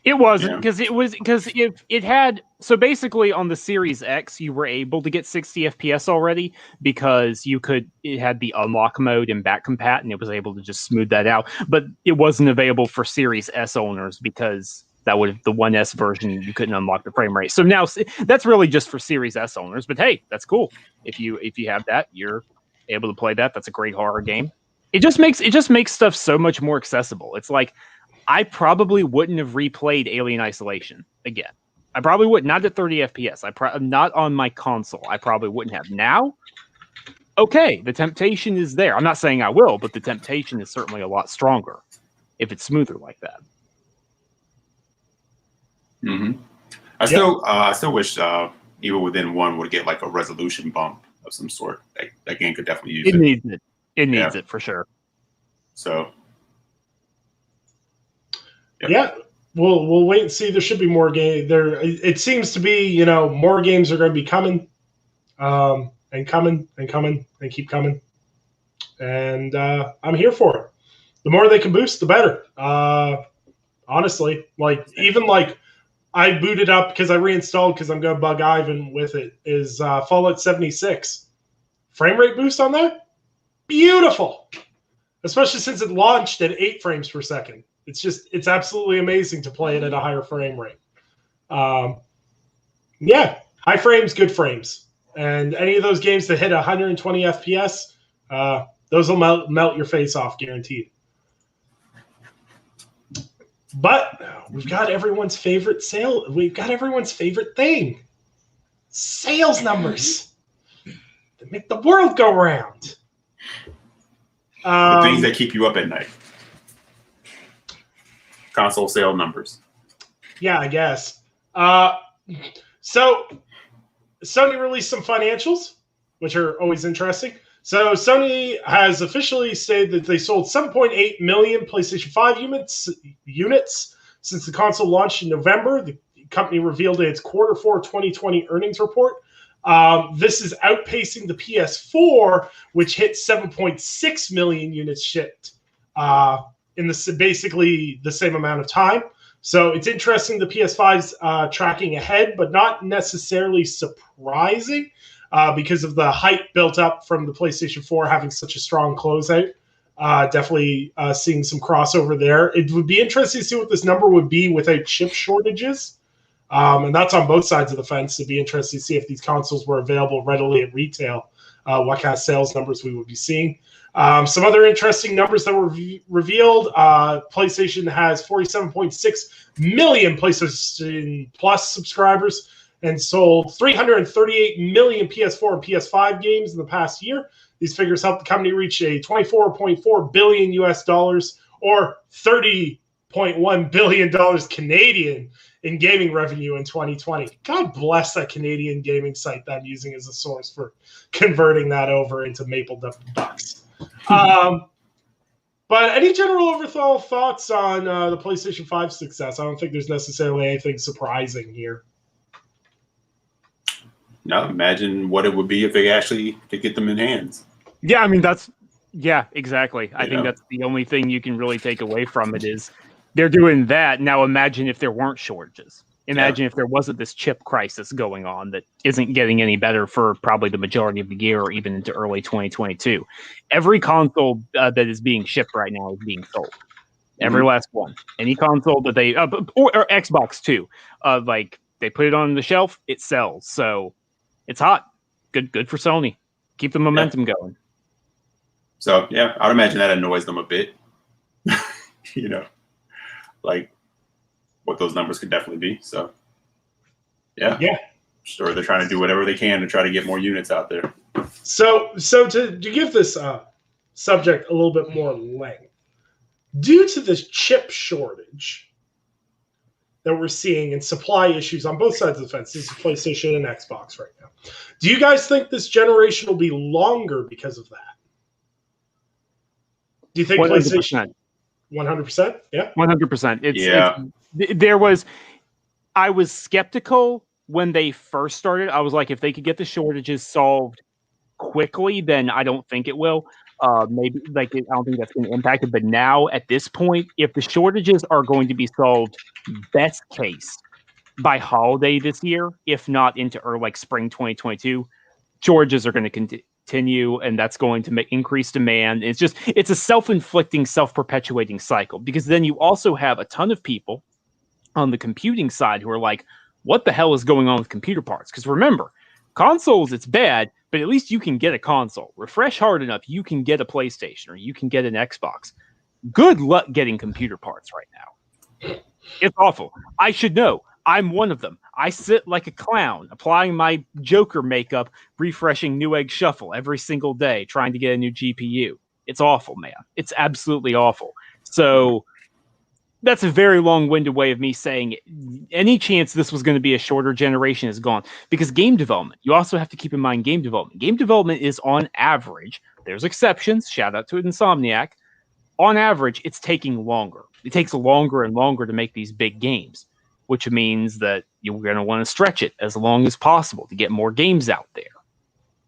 It wasn't because it had so basically on the Series X you were able to get 60 FPS already because it had the unlock mode and back compat and it was able to just smooth that out, but it wasn't available for Series S owners because the 1S version you couldn't unlock the frame rate. So now that's really just for Series S owners. But hey, that's cool. If you have that, you're able to play that. That's a great horror game. It just makes stuff so much more accessible. It's like I probably wouldn't have replayed Alien Isolation again. I probably would not at 30 FPS. Not on my console. I probably wouldn't have. Now, okay, the temptation is there. I'm not saying I will, but the temptation is certainly a lot stronger if it's smoother like that. Mm-hmm. I still wish Evil Within 1 would get like a resolution bump of some sort. That game could definitely use it. It needs it for sure. So, yeah. We'll wait and see. There should be more game there. It seems to be, more games are going to be coming, and coming and coming and keep coming. And I'm here for it. The more they can boost, the better. Honestly, I booted up because I reinstalled because I'm going to bug Ivan with it. Is Fallout 76 frame rate boost on that? Beautiful, especially since it launched at 8 frames per second. It's absolutely amazing to play it at a higher frame rate. High frames, good frames. And any of those games that hit 120 FPS, those will melt your face off, guaranteed. But we've got everyone's favorite We've got everyone's favorite thing. Sales numbers that make the world go round. The things that keep you up at night. Console sale numbers. Yeah, I guess. So Sony released some financials, which are always interesting. So Sony has officially said that they sold 7.8 million PlayStation 5 units since the console launched in November. The company revealed in its Q4 2020 earnings report. This is outpacing the PS4, which hit 7.6 million units shipped in basically the same amount of time. So it's interesting the PS5's tracking ahead, but not necessarily surprising because of the hype built up from the PlayStation 4 having such a strong closeout. Definitely seeing some crossover there. It would be interesting to see what this number would be without chip shortages. And that's on both sides of the fence. It'd be interesting to see if these consoles were available readily at retail, what kind of sales numbers we would be seeing. Some other interesting numbers that were revealed. PlayStation has 47.6 million PlayStation Plus subscribers and sold 338 million PS4 and PS5 games in the past year. These figures helped the company reach a $24.4 billion US dollars or $30.1 billion Canadian in gaming revenue in 2020. God bless that Canadian gaming site that I'm using as a source for converting that over into Maple bucks. But any general overall thoughts on the PlayStation 5 success? I don't think there's necessarily anything surprising here. No, imagine what it would be if they actually could get them in hands. Yeah, I mean, exactly. I think that's the only thing you can really take away from it is they're doing that. Now imagine if there weren't shortages. Imagine if there wasn't this chip crisis going on that isn't getting any better for probably the majority of the year or even into early 2022. Every console that is being shipped right now is being sold. Every last one. Any console that they or Xbox too. They put it on the shelf, it sells. So it's hot. Good for Sony. Keep the momentum going. So I'd imagine that annoys them a bit. What those numbers could definitely be. So, sure, they're trying to do whatever they can to try to get more units out there. So to give this subject a little bit more length, due to this chip shortage that we're seeing and supply issues on both sides of the fence, this is PlayStation and Xbox right now. Do you guys think this generation will be longer because of that? Do you think 100%. PlayStation? 100%? Yeah. 100%. I was skeptical when they first started. I was like, if they could get the shortages solved quickly, then I don't think it will. Maybe I don't think that's going to impact it. But now at this point, if the shortages are going to be solved, best case by holiday this year, if not into early spring 2022, shortages are going to continue, and that's going to increase demand. It's a self-inflicting, self-perpetuating cycle, because then you also have a ton of people on the computing side who are like, what the hell is going on with computer parts? Because remember, consoles, it's bad. but at least you can get a console. Refresh hard enough, you can get a PlayStation or you can get an Xbox. Good luck getting computer parts right now. It's awful. I should know. I'm one of them. I sit like a clown, applying my Joker makeup, refreshing Newegg Shuffle every single day, trying to get a new GPU. It's awful, man. It's absolutely awful. So that's a very long-winded way of me saying any chance this was going to be a shorter generation is gone. Because game development, you also have to keep in mind game development. Game development is on average, there's exceptions, shout out to Insomniac, on average, it's taking longer. It takes longer and longer to make these big games, which means that you're going to want to stretch it as long as possible to get more games out there.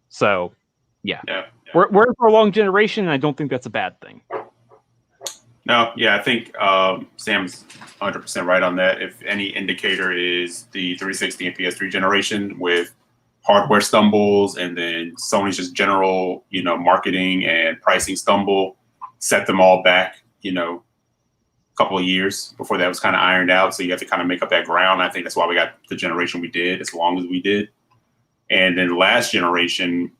So, yeah. We're in for a long generation, and I don't think that's a bad thing. No, yeah, I think Sam's 100% right on that. If any indicator is the 360 and PS3 generation with hardware stumbles and then Sony's just general, marketing and pricing stumble set them all back, a couple of years before that was kind of ironed out. So you have to kind of make up that ground. I think that's why we got the generation we did as long as we did. And then last generation,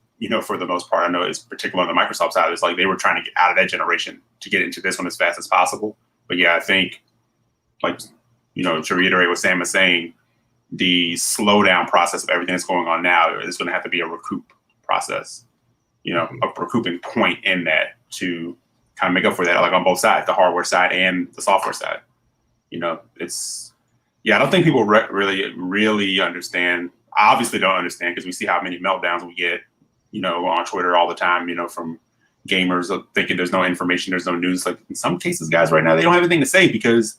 for the most part, I know it's particular on the Microsoft side, it's like they were trying to get out of that generation to get into this one as fast as possible. But yeah, I think, to reiterate what Sam is saying, the slowdown process of everything that's going on now is going to have to be a recoup process, a recouping point in that to kind of make up for that, like on both sides, the hardware side and the software side. I don't think people really understand. I obviously don't understand because we see how many meltdowns we get, on Twitter all the time, from gamers thinking there's no information, there's no news. Like in some cases, guys, right now, they don't have anything to say because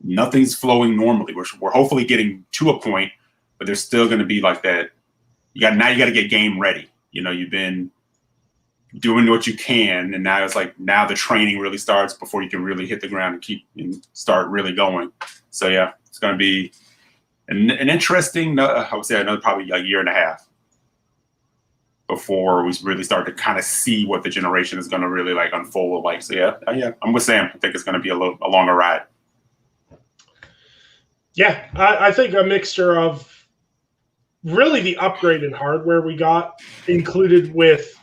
nothing's flowing normally. We're hopefully getting to a point, but there's still going to be like that. You got to get game ready. You've been doing what you can, and now it's like now the training really starts before you can really hit the ground and start really going. So yeah, it's going to be an interesting. I would say another probably a year and a half before we really start to kind of see what the generation is going to really like unfold like. So yeah, I'm with Sam. I think it's going to be a longer ride. Yeah, I think a mixture of really the upgrade in hardware we got included with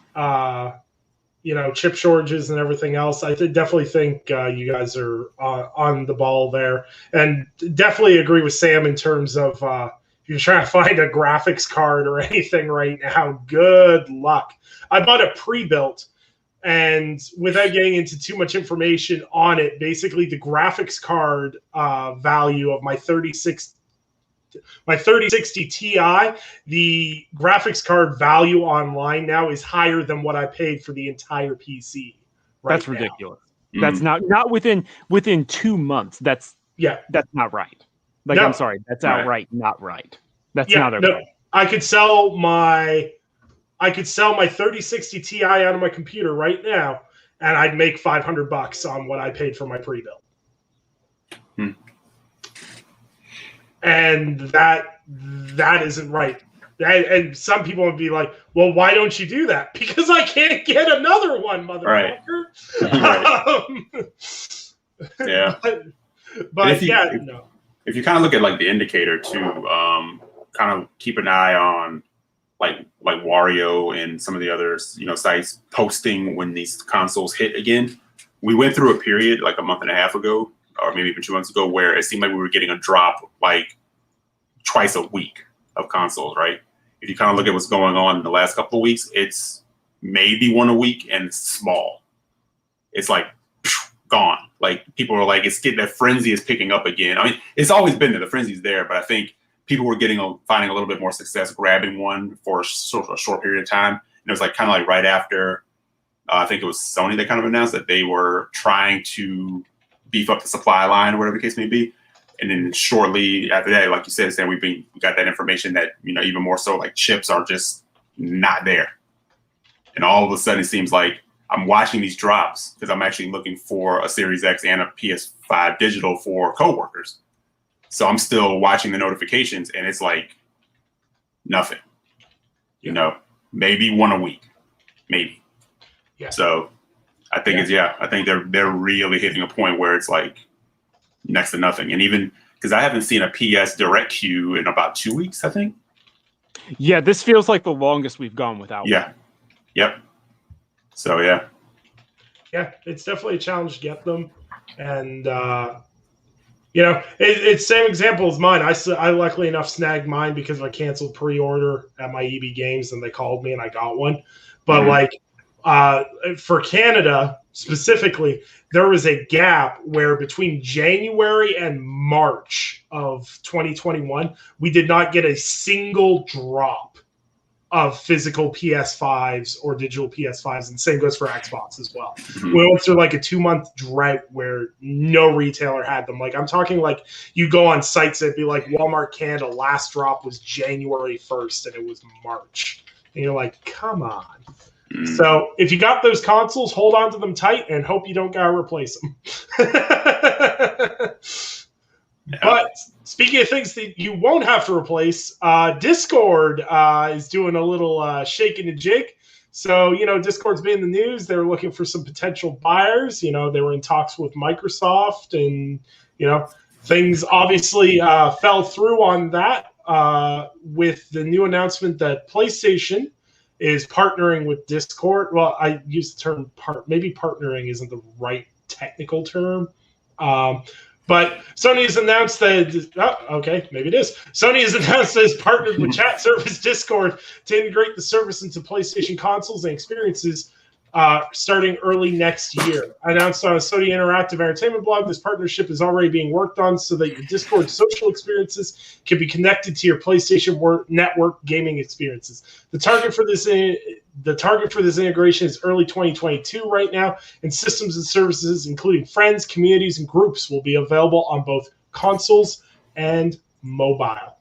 chip shortages and everything else. I definitely think you guys are on the ball there, and definitely agree with Sam in terms of if you're trying to find a graphics card or anything right now, good luck. I bought a pre-built, and without getting into too much information on it, basically the graphics card value of my 3060 Ti, the graphics card value online now is higher than what I paid for the entire PC. That's ridiculous. Mm-hmm. That's not within 2 months. That's not right. Like, no. I'm sorry, that's outright not right. That's not okay. No. I could sell my 3060 Ti out of my computer right now, and I'd make $500 on what I paid for my pre-built. And that isn't right. And some people would be like, well, why don't you do that? Because I can't get another one, motherfucker. Right. Yeah. But if you kind of look at like the indicator too, kind of keep an eye on like Wario and some of the other sites posting when these consoles hit again. We went through a period like a month and a half ago, or maybe even 2 months ago, where it seemed like we were getting a drop like twice a week of consoles, right? If you kind of look at what's going on in the last couple of weeks, it's maybe one a week and it's small. It's like gone. Like people are like, that frenzy is picking up again. I mean, it's always been there. The frenzy's there, but I think people were finding a little bit more success grabbing one for a short period of time. And it was like kind of like right after, I think it was Sony that kind of announced that they were trying to beef up the supply line or whatever the case may be. And then shortly after that, like you said, Sam, we got that information that, even more so like chips are just not there. And all of a sudden it seems like I'm watching these drops because I'm actually looking for a Series X and a PS5 digital for coworkers. So I'm still watching the notifications and it's like nothing, maybe one a week, maybe. Yeah. So I think I think they're really hitting a point where it's like next to nothing. And even because I haven't seen a PS Direct queue in about 2 weeks, I think. Yeah, this feels like the longest we've gone without. Yeah. Yep. So yeah. Yeah, it's definitely a challenge to get them, and it's same example as mine. I luckily enough snagged mine because of a canceled pre-order at my EB Games, and they called me and I got one. But for Canada specifically, there was a gap where between January and March of 2021, we did not get a single drop of physical PS5s or digital PS5s, and same goes for Xbox as well. Mm-hmm. We went through like a 2-month drought where no retailer had them. Like I'm talking like you go on sites that'd be like Walmart Canada, last drop was January 1st and it was March. And you're like, come on. Mm-hmm. So if you got those consoles, hold on to them tight and hope you don't gotta replace them. But speaking of things that you won't have to replace, Discord is doing a little shake and a jig. So, Discord's been in the news. They were looking for some potential buyers. They were in talks with Microsoft and, things obviously fell through on that with the new announcement that PlayStation is partnering with Discord. Well, I use the term maybe partnering isn't the right technical term. But Sony has announced that, maybe it is. Sony has announced that it's partnered with chat service Discord to integrate the service into PlayStation consoles and experiences starting early next year. Announced on a Sony Interactive Entertainment blog, this partnership is already being worked on so that your Discord social experiences can be connected to your PlayStation Network gaming experiences. The target for this integration is early 2022 right now, and systems and services, including friends, communities, and groups, will be available on both consoles and mobile.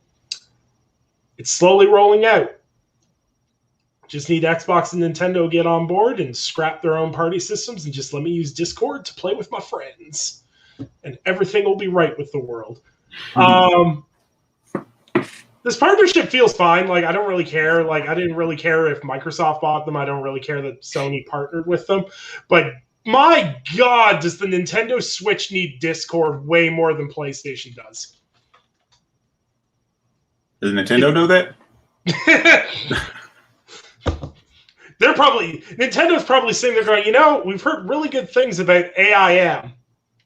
It's slowly rolling out. Just need Xbox and Nintendo to get on board and scrap their own party systems and just let me use Discord to play with my friends. And everything will be right with the world. This partnership feels fine. Like, I don't really care. Like, I didn't really care if Microsoft bought them. I don't really care that Sony partnered with them. But my God, does the Nintendo Switch need Discord way more than PlayStation does? Does Nintendo know that? Nintendo's probably sitting there going, we've heard really good things about AIM.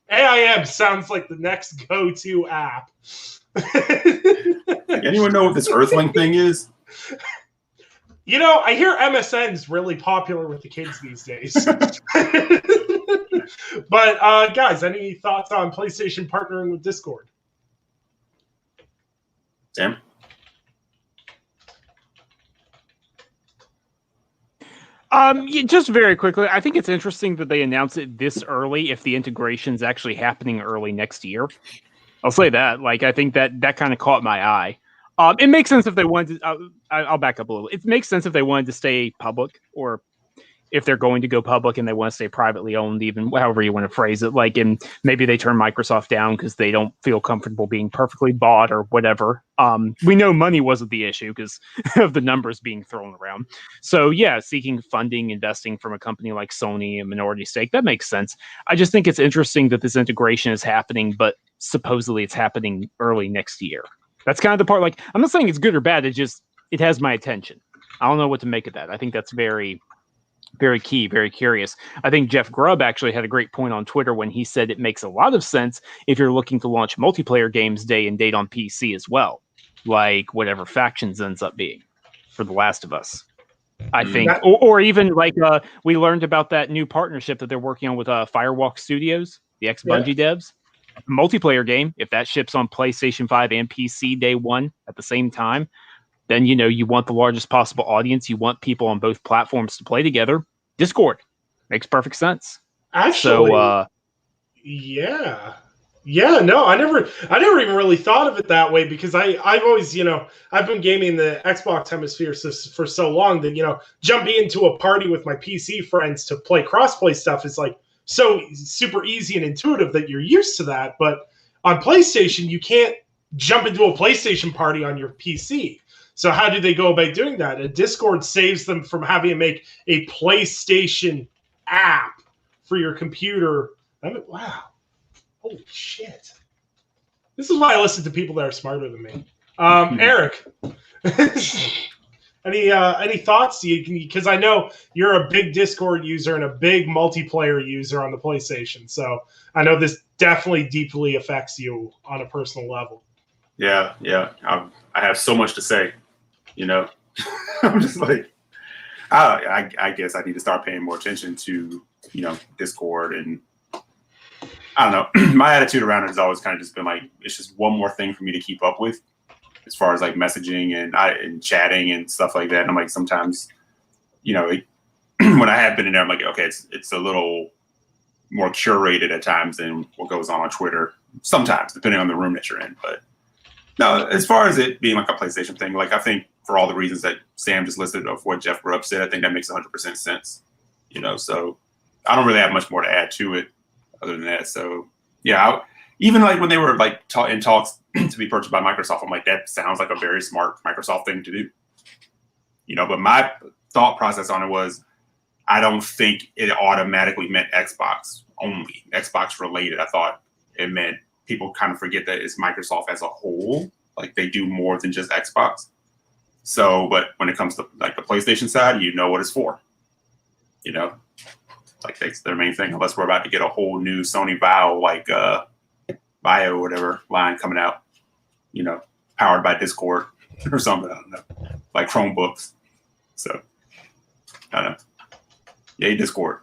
AIM sounds like the next go-to app. Anyone know what this Earthling thing is? I hear MSN's really popular with the kids these days. But guys, any thoughts on PlayStation partnering with Discord? Sam? Just very quickly, I think it's interesting that they announce it this early if the integration's actually happening early next year. I'll say that. Like, I think that kind of caught my eye. It makes sense if they wanted to, I'll back up a little. It makes sense if they wanted to stay public, or if they're going to go public and they want to stay privately owned, even however you want to phrase it. Like, and maybe they turn Microsoft down because they don't feel comfortable being perfectly bought or whatever. We know money wasn't the issue because of the numbers being thrown around. So yeah, seeking funding, investing from a company like Sony, a minority stake, that makes sense. I just think it's interesting that this integration is happening, but supposedly it's happening early next year. That's kind of the part. Like, I'm not saying it's good or bad. It has my attention. I don't know what to make of that. I think that's very, very key, very curious. I think Jeff Grubb actually had a great point on Twitter when he said it makes a lot of sense if you're looking to launch multiplayer games day and date on PC as well, like whatever Factions ends up being for The Last of Us. I think, or even like we learned about that new partnership that they're working on with Firewalk Studios, the ex-Bungie devs. Multiplayer game, if that ships on PlayStation 5 and PC day one at the same time, then you want the largest possible audience. You want people on both platforms to play together. Discord makes perfect sense. Actually, so, no, I never even really thought of it that way, because I've always, I've been gaming the Xbox hemisphere for so long that, jumping into a party with my PC friends to play crossplay stuff is like so super easy and intuitive that you're used to that. But on PlayStation, you can't jump into a PlayStation party on your PC. So how do they go about doing that? And Discord saves them from having to make a PlayStation app for your computer. Wow. Holy shit. This is why I listen to people that are smarter than me. Eric, Any thoughts? Because I know you're a big Discord user and a big multiplayer user on the PlayStation, so I know this definitely deeply affects you on a personal level. Yeah. I have so much to say. I'm just like, I guess I need to start paying more attention to Discord, and I don't know. My attitude around it has always kind of just been like, it's just one more thing for me to keep up with, as far as like messaging and chatting and stuff like that. And I'm like, sometimes, when I have been in there, I'm like, okay, it's a little more curated at times than what goes on Twitter. Sometimes, depending on the room that you're in. But no, as far as it being like a PlayStation thing, like I think for all the reasons that Sam just listed of what Jeff Grubb said, I think that makes 100% sense. So I don't really have much more to add to it other than that. So yeah, even like when they were like in talks to be purchased by Microsoft, I'm like, that sounds like a very smart Microsoft thing to do. But my thought process on it was, I don't think it automatically meant Xbox only, Xbox related. I thought it meant people kind of forget that it's Microsoft as a whole. Like they do more than just Xbox. So, but when it comes to like the PlayStation side, what it's for. Like that's their main thing. Unless we're about to get a whole new Sony Bio, like Bio or whatever line coming out, powered by Discord or something. I don't know, like Chromebooks. So I don't know. Yay, Discord.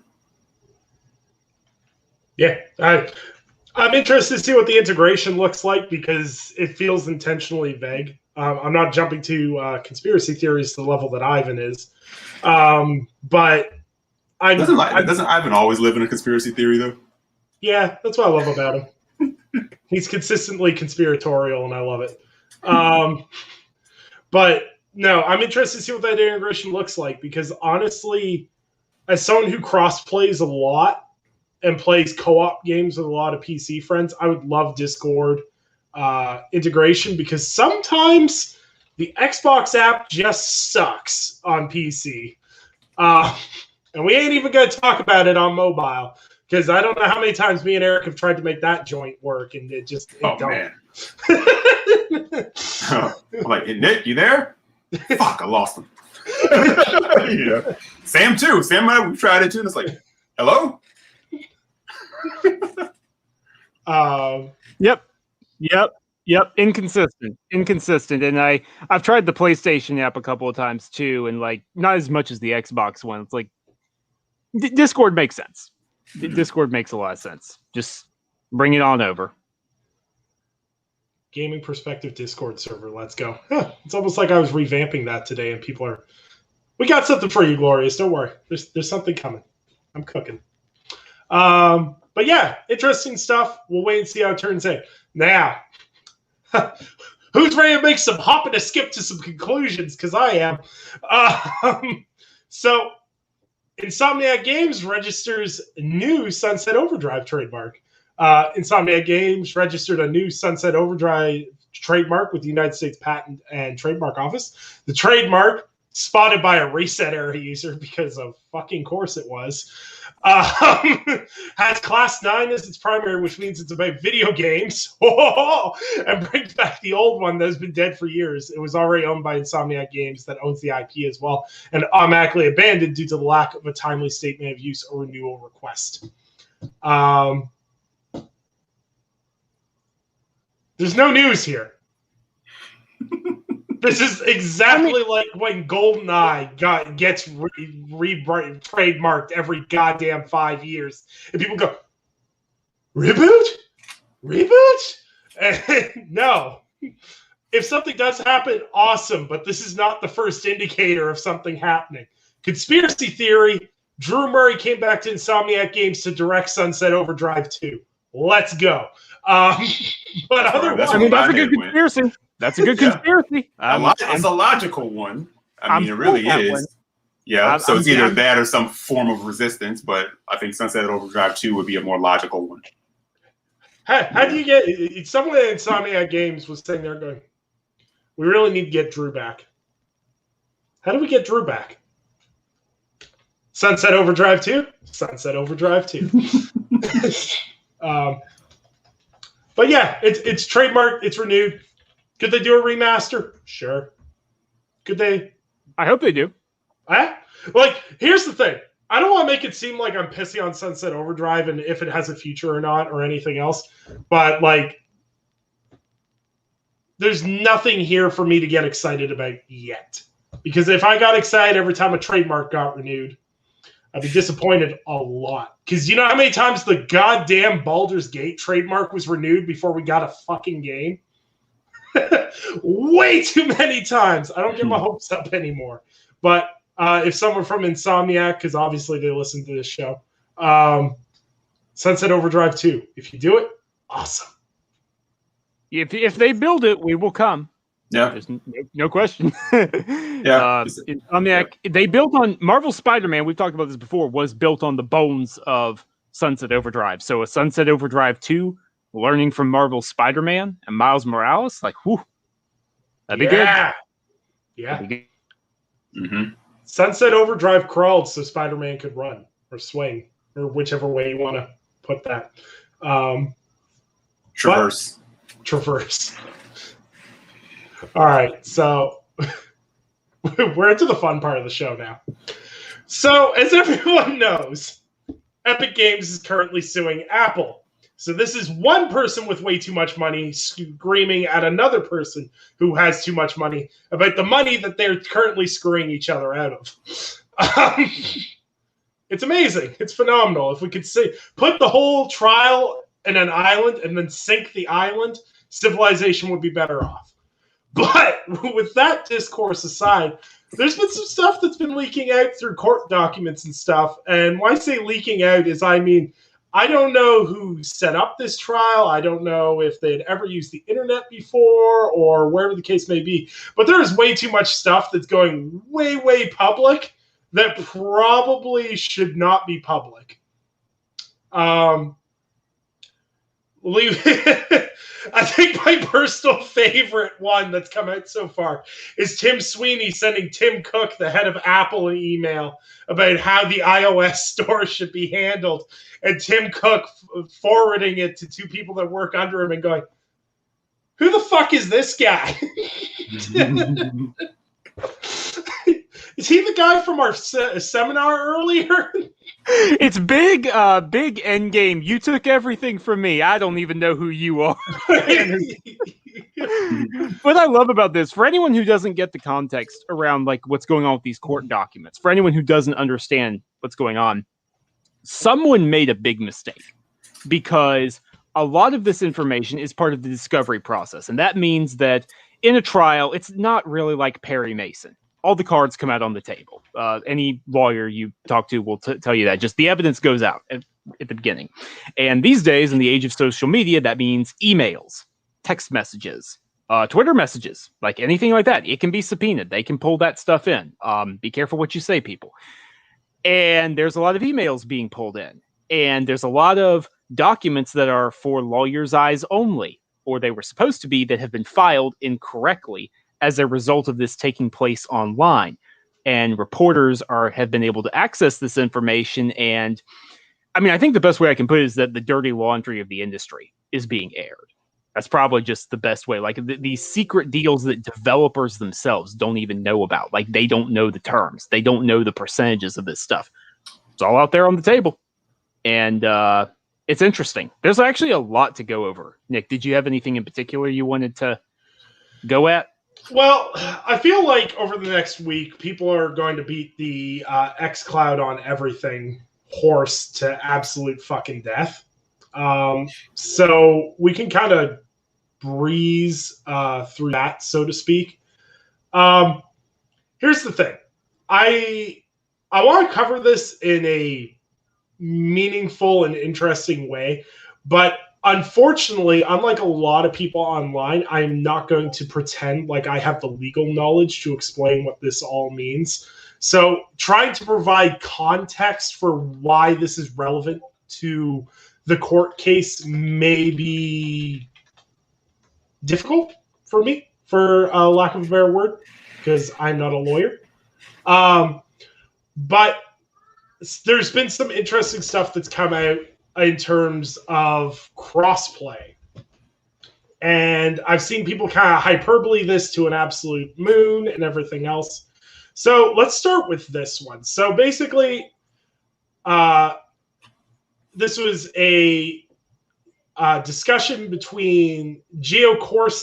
Yeah, I'm interested to see what the integration looks like because it feels intentionally vague. I'm not jumping to conspiracy theories to the level that Ivan is, but doesn't Ivan always live in a conspiracy theory though? Yeah, that's what I love about him. He's consistently conspiratorial, and I love it. But no, I'm interested to see what that integration looks like because honestly, as someone who cross plays a lot and plays co-op games with a lot of PC friends, I would love Discord integration because sometimes the Xbox app just sucks on PC. And we ain't even going to talk about it on mobile because I don't know how many times me and Eric have tried to make that joint work and it don't. Man. I'm like, hey, Nick, you there? Fuck, I lost him. Sam too. Sam and I, we tried it too. And it's like, hello? Yep. Inconsistent. And I've tried the PlayStation app a couple of times too, and like not as much as the Xbox one. It's like Discord makes sense. Discord makes a lot of sense. Just bring it on over. Gaming Perspective Discord server. Let's go. Huh, it's almost like I was revamping that today, and people are. We got something for you, Glorious. Don't worry. There's something coming. I'm cooking. But yeah, interesting stuff. We'll wait and see how it turns in. Now, who's ready to make some hopping to skip to some conclusions? Because I am. So, Insomniac Games registers new Sunset Overdrive trademark. Insomniac Games registered a new Sunset Overdrive trademark with the United States Patent and Trademark Office. The trademark, spotted by a Reset Era user because of fucking course it was, has Class 9 as its primary, which means it's about video games, and brings back the old one that has been dead for years. It was already owned by Insomniac Games that owns the IP as well, and automatically abandoned due to the lack of a timely statement of use or renewal request. There's no news here. This is exactly like when GoldenEye gets trademarked every goddamn 5 years. And people go, reboot? And no. If something does happen, awesome. But this is not the first indicator of something happening. Conspiracy theory, Drew Murray came back to Insomniac Games to direct Sunset Overdrive 2. Let's go. But otherwise, that's a good conspiracy. That's a good conspiracy. It's a logical one. I mean, it really is. One. Yeah, so it's either that or some form of resistance, but I think Sunset Overdrive 2 would be a more logical one. How do you get... Someone at Insomniac Games was sitting there going, we really need to get Drew back. How do we get Drew back? Sunset Overdrive 2? Sunset Overdrive 2. But yeah, it's trademarked, it's renewed. Could they do a remaster? Sure. Could they? I hope they do. Like, here's the thing. I don't want to make it seem like I'm pissing on Sunset Overdrive and if it has a future or not or anything else. But, like, there's nothing here for me to get excited about yet. Because if I got excited every time a trademark got renewed, I'd be disappointed a lot. Because you know how many times the goddamn Baldur's Gate trademark was renewed before we got a fucking game? Way too many times. I don't get my hopes up anymore. But if someone from Insomniac, because obviously they listen to this show, Sunset Overdrive 2, if you do it, awesome. If they build it, we will come. Yeah. There's no question. Yeah. Insomniac, they built on Marvel Spider-Man, we've talked about this before, was built on the bones of Sunset Overdrive. So a Sunset Overdrive 2, learning from Marvel Spider-Man and Miles Morales, like, whew, that'd be good. Yeah. That'd be good. Mm-hmm. Sunset Overdrive crawled so Spider-Man could run or swing or whichever way you want to put that. Traverse. All right, so we're into the fun part of the show now. So, as everyone knows, Epic Games is currently suing Apple. So this is one person with way too much money screaming at another person who has too much money about the money that they're currently screwing each other out of. It's amazing. It's phenomenal. If we could put the whole trial in an island and then sink the island, civilization would be better off. But with that discourse aside, there's been some stuff that's been leaking out through court documents and stuff. And when I say leaking out is, I mean, I don't know who set up this trial. I don't know if they'd ever used the internet before or wherever the case may be. But there is way too much stuff that's going way, way public that probably should not be public. I think my personal favorite one that's come out so far is Tim Sweeney sending Tim Cook, the head of Apple, an email about how the iOS store should be handled. And Tim Cook forwarding it to two people that work under him and going, who the fuck is this guy? Is he the guy from our seminar earlier? It's big endgame. You took everything from me. I don't even know who you are. What I love about this, for anyone who doesn't get the context around like what's going on with these court documents, for anyone who doesn't understand what's going on, someone made a big mistake because a lot of this information is part of the discovery process. And that means that in a trial, it's not really like Perry Mason. All the cards come out on the table. Any lawyer you talk to will tell you that. Just the evidence goes out at the beginning. And these days, in the age of social media, that means emails, text messages, Twitter messages, like anything like that. It can be subpoenaed. They can pull that stuff in. Be careful what you say, people. And there's a lot of emails being pulled in. And there's a lot of documents that are for lawyers' eyes only, or they were supposed to be, that have been filed incorrectly as a result of this taking place online. And reporters have been able to access this information. And I mean, I think the best way I can put it is that the dirty laundry of the industry is being aired. That's probably just the best way. Like these secret deals that developers themselves don't even know about. Like they don't know the terms. They don't know the percentages of this stuff. It's all out there on the table. And it's interesting. There's actually a lot to go over. Nick, did you have anything in particular you wanted to go at? Well, I feel like over the next week, people are going to beat the xCloud on everything horse to absolute fucking death. So we can kind of breeze through that, so to speak. Here's the thing. I want to cover this in a meaningful and interesting way, but unfortunately, unlike a lot of people online, I'm not going to pretend like I have the legal knowledge to explain what this all means. So trying to provide context for why this is relevant to the court case may be difficult for me, for lack of a better word, because I'm not a lawyer. But there's been some interesting stuff that's come out in terms of crossplay. And I've seen people kind of hyperbole this to an absolute moon and everything else. So let's start with this one. So basically, this was a discussion between Gio Corse,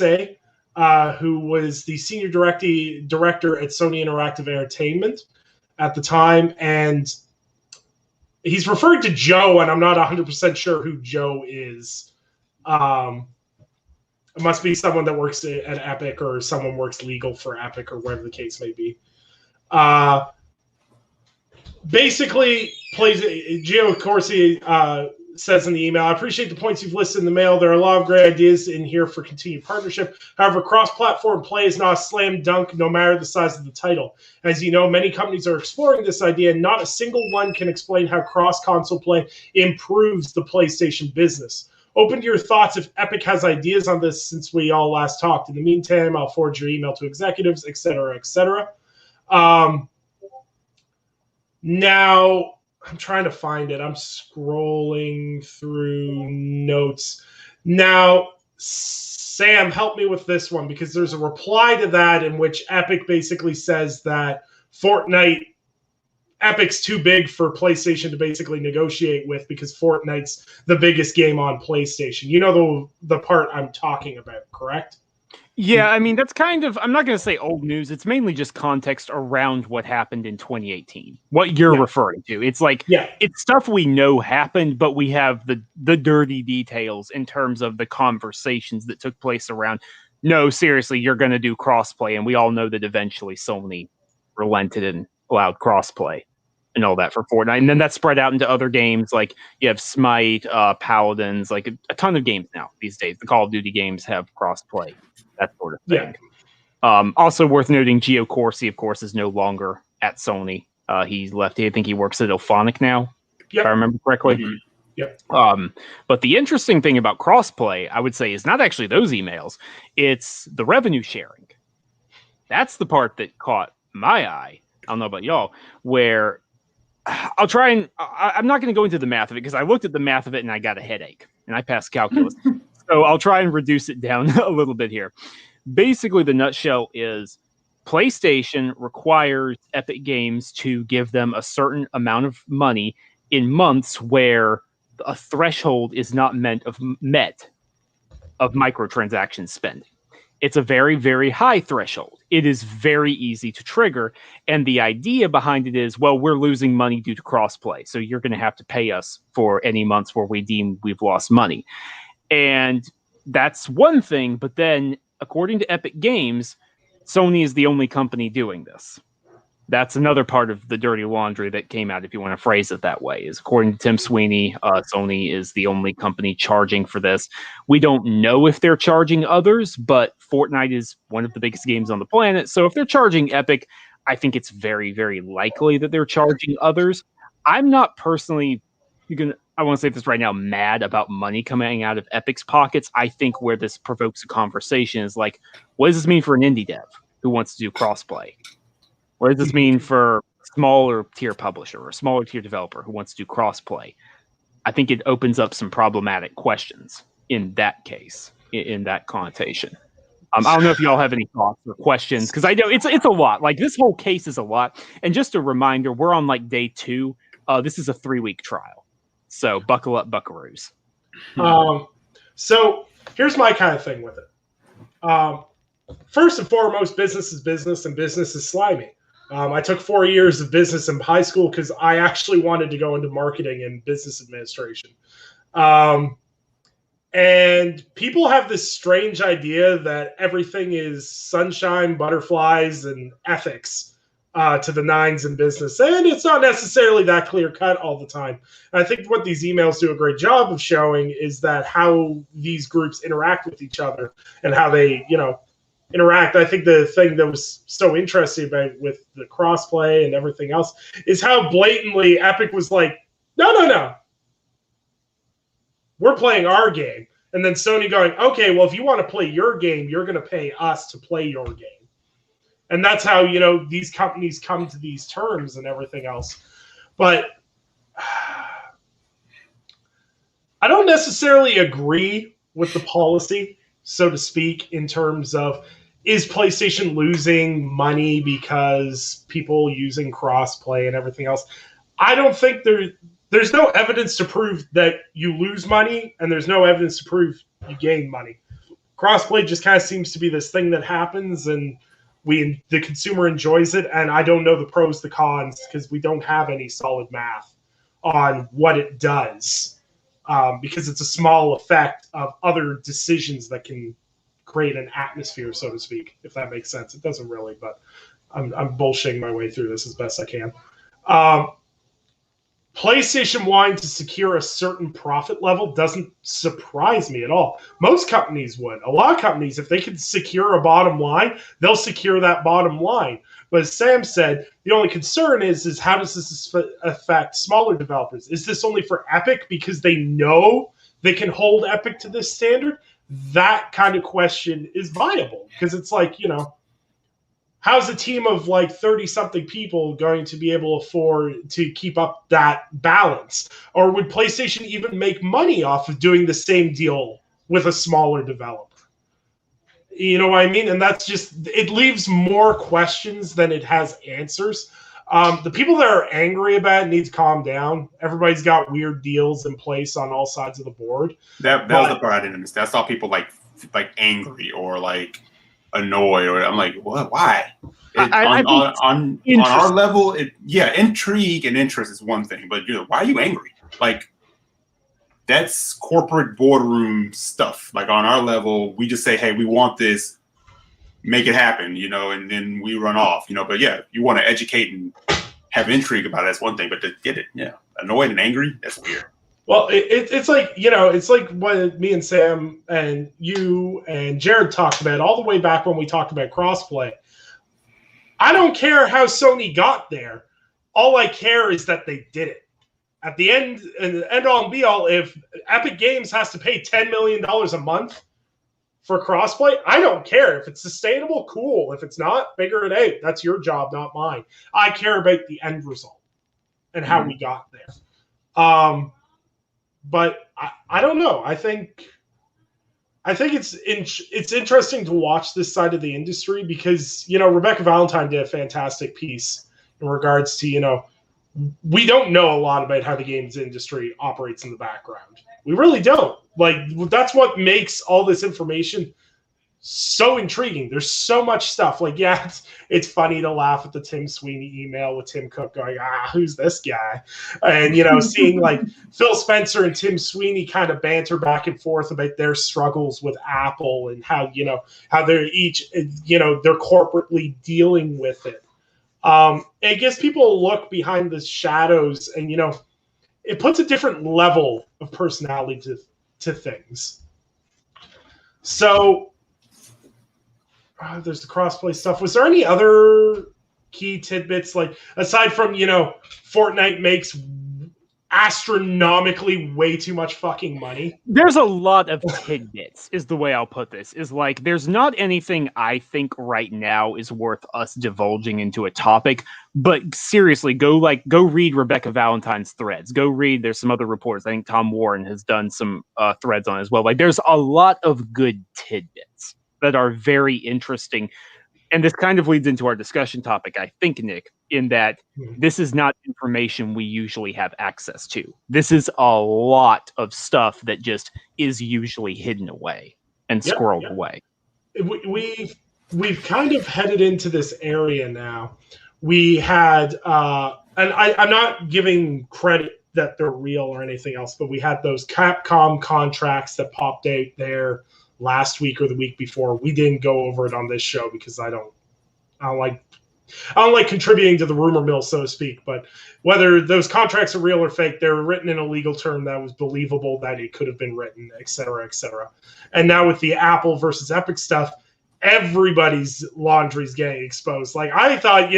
who was the senior director at Sony Interactive Entertainment at the time, and he's referring to Joe, and I'm not 100% sure who Joe is. It must be someone that works at Epic, or someone works legal for Epic, or whatever the case may be. Basically, Gio Corsi says in the email, I appreciate the points you've listed in the mail. There are a lot of great ideas in here for continued partnership. However, cross-platform play is not a slam dunk, no matter the size of the title. As you know, many companies are exploring this idea, and not a single one can explain how cross-console play improves the PlayStation business. Open to your thoughts if Epic has ideas on this since we all last talked. In the meantime, I'll forward your email to executives, etc., etc. Now, I'm trying to find it. I'm scrolling through notes. Now, Sam, help me with this one, because there's a reply to that in which Epic basically says that Epic's too big for PlayStation to basically negotiate with, because Fortnite's the biggest game on PlayStation. You know the part I'm talking about, correct? Yeah, I mean, that's kind of, I'm not going to say old news. It's mainly just context around what happened in 2018, what you're referring to. It's like, it's stuff we know happened, but we have the dirty details in terms of the conversations that took place around, no, seriously, you're going to do crossplay. And we all know that eventually Sony relented and allowed crossplay and all that for Fortnite. And then that spread out into other games. Like you have Smite, Paladins, like a ton of games now these days. The Call of Duty games have crossplay. That sort of thing. Yeah. Also worth noting, Gio Corsi, of course, is no longer at Sony. He's left. I think he works at Ilphonic now, if I remember correctly. Mm-hmm. Yep. But the interesting thing about crossplay, I would say, is not actually those emails. It's the revenue sharing. That's the part that caught my eye. I don't know about y'all, where I'll try and I'm not going to go into the math of it, because I looked at the math of it and I got a headache and I passed calculus. So I'll try and reduce it down a little bit here. Basically, the nutshell is PlayStation requires Epic Games to give them a certain amount of money in months where a threshold is not met of microtransaction spending. It's a very, very high threshold. It is very easy to trigger. And the idea behind it is, well, we're losing money due to crossplay, so you're going to have to pay us for any months where we deem we've lost money. And that's one thing, but then, according to Epic Games, Sony is the only company doing this. That's another part of the dirty laundry that came out, if you want to phrase it that way, is according to Tim Sweeney, Sony is the only company charging for this. We don't know if they're charging others, but Fortnite is one of the biggest games on the planet, so if they're charging Epic, I think it's very, very likely that they're charging others. I'm not personally... I want to say this right now, mad about money coming out of Epic's pockets. I think where this provokes a conversation is like, what does this mean for an indie dev who wants to do crossplay? What does this mean for a smaller tier publisher or a smaller tier developer who wants to do crossplay? I think it opens up some problematic questions in that case, in that connotation. I don't know if y'all have any thoughts or questions, because I know it's a lot. Like, this whole case is a lot. And just a reminder, we're on like day 2. This is a 3-week trial. So buckle up, buckaroos. So here's my kind of thing with it. First and foremost, business is business, and business is slimy. I took 4 years of business in high school because I actually wanted to go into marketing and business administration. And people have this strange idea that everything is sunshine, butterflies, and ethics. To the nines in business, and it's not necessarily that clear cut all the time. And I think what these emails do a great job of showing is that how these groups interact with each other and how they, interact. I think the thing that was so interesting about with the crossplay and everything else is how blatantly Epic was like, no, we're playing our game, and then Sony going, okay, well, if you want to play your game, you're going to pay us to play your game. And that's how, these companies come to these terms and everything else. But I don't necessarily agree with the policy. so to speak, in terms of, is PlayStation losing money because people using crossplay and everything else? I don't think there's no evidence to prove that you lose money, and there's no evidence to prove you gain money. Crossplay just kind of seems to be this thing that happens, and the consumer enjoys it, and I don't know the pros, the cons, because we don't have any solid math on what it does, because it's a small effect of other decisions that can create an atmosphere, so to speak, if that makes sense. It doesn't really, but I'm bullshitting my way through this as best I can. PlayStation wanting to secure a certain profit level doesn't surprise me at all. Most companies would. A lot of companies, if they could secure a bottom line, they'll secure that bottom line. But as Sam said, the only concern is how does this affect smaller developers? Is this only for Epic because they know they can hold Epic to this standard? That kind of question is viable, because it's like, how's a team of like 30-something people going to be able to afford to keep up that balance? Or would PlayStation even make money off of doing the same deal with a smaller developer? You know what I mean? And that's just, it leaves more questions than it has answers. The people that are angry about it need to calm down. Everybody's got weird deals in place on all sides of the board. That was the part I didn't understand. I saw people like angry or like annoyed, or I'm like, what? Why? On our level, intrigue and interest is one thing, but why are you angry? Like, that's corporate boardroom stuff. Like, on our level, we just say, hey, we want this, make it happen, and then we run off, But yeah, you want to educate and have intrigue about it, that's one thing. But to get it, annoyed and angry, that's weird. Well, it's like, it's like what me and Sam and you and Jared talked about all the way back when we talked about crossplay. I don't care how Sony got there. All I care is that they did it. At the end, and the end all and be all, if Epic Games has to pay $10 million a month for crossplay, I don't care. If it's sustainable, cool. If it's not, figure it out. That's your job, not mine. I care about the end result and how we got there. But I don't know. I think it's interesting to watch this side of the industry, because Rebecca Valentine did a fantastic piece in regards to we don't know a lot about how the games industry operates in the background. We really don't. Like, that's what makes all this information so intriguing. There's so much stuff. Like, yeah, it's funny to laugh at the Tim Sweeney email with Tim Cook going, who's this guy? And, seeing like Phil Spencer and Tim Sweeney kind of banter back and forth about their struggles with Apple and how, how they're each, they're corporately dealing with it. It gives people a look behind the shadows, and, it puts a different level of personality to things. So, there's the crossplay stuff. Was there any other key tidbits, like, aside from, Fortnite makes astronomically way too much fucking money? There's a lot of tidbits, is the way I'll put this. Is like, there's not anything I think right now is worth us divulging into a topic. But seriously, go read Rebecca Valentine's threads. Go read. There's some other reports. I think Tom Warren has done some threads on it as well. Like, there's a lot of good tidbits that are very interesting. And this kind of leads into our discussion topic, I think, Nick, in that this is not information we usually have access to. This is a lot of stuff that just is usually hidden away and squirreled away. We've kind of headed into this area now. We had, and I'm not giving credit that they're real or anything else, but we had those Capcom contracts that popped out there last week or the week before. We didn't go over it on this show because I don't like contributing to the rumor mill, so to speak. But whether those contracts are real or fake, they're written in a legal term that was believable that it could have been written, et cetera, et cetera. And now with the Apple versus Epic stuff, everybody's laundry's getting exposed. Like, I thought,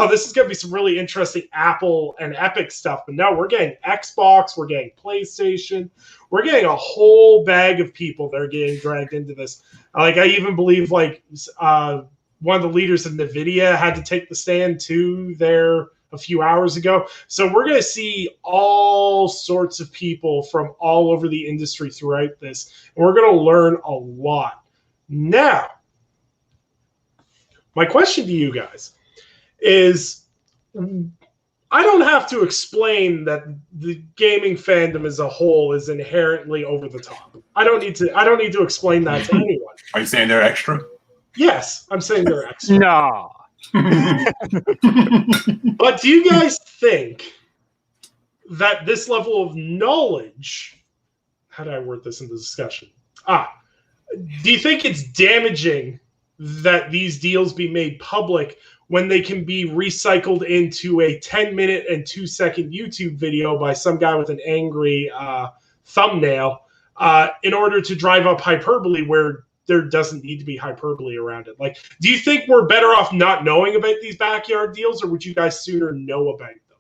this is going to be some really interesting Apple and Epic stuff. But no, we're getting Xbox, we're getting PlayStation, we're getting a whole bag of people that are getting dragged into this. Like, I even believe, like, one of the leaders of NVIDIA had to take the stand too there a few hours ago. So we're going to see all sorts of people from all over the industry throughout this. And we're going to learn a lot. Now, my question to you guys is, I don't have to explain that the gaming fandom as a whole is inherently over the top. I don't need to explain that to anyone. Are you saying they're extra? Yes, I'm saying they're extra. No. But do you guys think that this level of knowledge, how did I word this in the discussion? Do you think it's damaging that these deals be made public when they can be recycled into a 10-minute and 2-second YouTube video by some guy with an angry thumbnail in order to drive up hyperbole where there doesn't need to be hyperbole around it? Like, do you think we're better off not knowing about these backyard deals, or would you guys sooner know about them?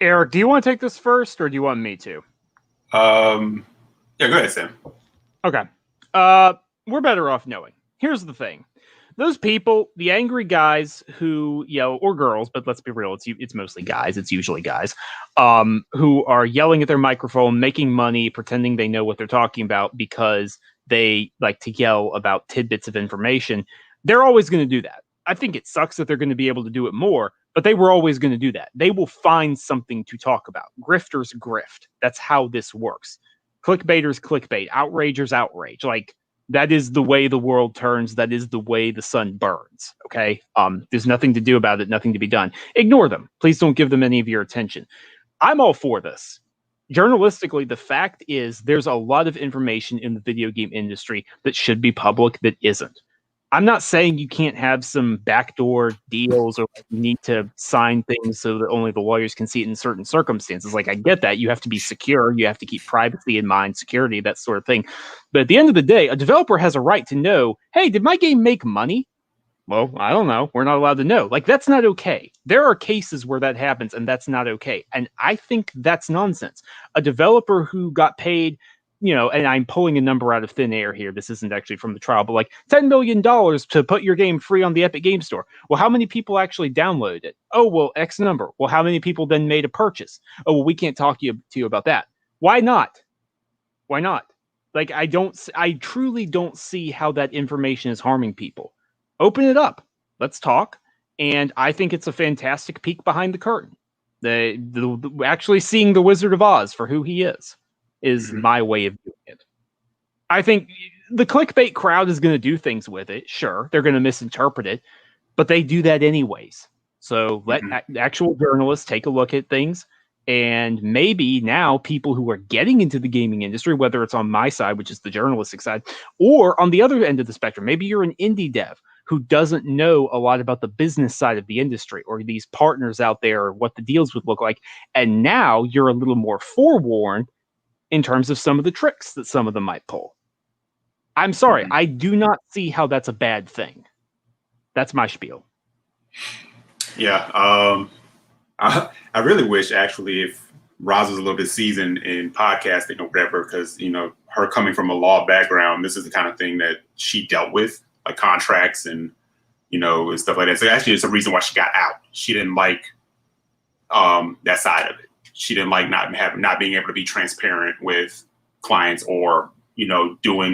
Eric, do you want to take this first, or do you want me to? Yeah, go ahead, Sam. Okay. We're better off knowing. Here's the thing. Those people, the angry guys who yell, or girls, but let's be real, it's mostly guys. It's usually guys who are yelling at their microphone, making money, pretending they know what they're talking about because they like to yell about tidbits of information. They're always going to do that. I think it sucks that they're going to be able to do it more, but they were always going to do that. They will find something to talk about. Grifters grift. That's how this works. Clickbaiters clickbait. Outragers outrage. Like, that is the way the world turns. That is the way the sun burns. Okay. There's nothing to do about it. Nothing to be done. Ignore them. Please don't give them any of your attention. I'm all for this. Journalistically, the fact is there's a lot of information in the video game industry that should be public that isn't. I'm not saying you can't have some backdoor deals or you need to sign things so that only the lawyers can see it in certain circumstances. Like, I get that. You have to be secure. You have to keep privacy in mind, security, that sort of thing. But at the end of the day, a developer has a right to know, hey, did my game make money? Well, I don't know. We're not allowed to know. Like, that's not okay. There are cases where that happens, and that's not okay. And I think that's nonsense. A developer who got paid, and I'm pulling a number out of thin air here. This isn't actually from the trial, but like $10 million to put your game free on the Epic Game Store. Well, how many people actually downloaded it? Oh, well, X number. Well, how many people then made a purchase? Oh, well, we can't talk to you about that. Why not? Why not? Like, I truly don't see how that information is harming people. Open it up. Let's talk. And I think it's a fantastic peek behind the curtain. The actually seeing the Wizard of Oz for who he is my way of doing it. I think the clickbait crowd is going to do things with it. Sure, they're going to misinterpret it, but they do that anyways. So let actual journalists take a look at things. And maybe now people who are getting into the gaming industry, whether it's on my side, which is the journalistic side, or on the other end of the spectrum, maybe you're an indie dev who doesn't know a lot about the business side of the industry or these partners out there or what the deals would look like. And now you're a little more forewarned in terms of some of the tricks that some of them might pull. I'm sorry, I do not see how that's a bad thing. That's my spiel. Yeah, I really wish actually if Roz was a little bit seasoned in podcasting or whatever, because her coming from a law background, this is the kind of thing that she dealt with, like contracts and and stuff like that. So actually, it's a reason why she got out. She didn't like that side of it. She didn't like not being able to be transparent with clients or doing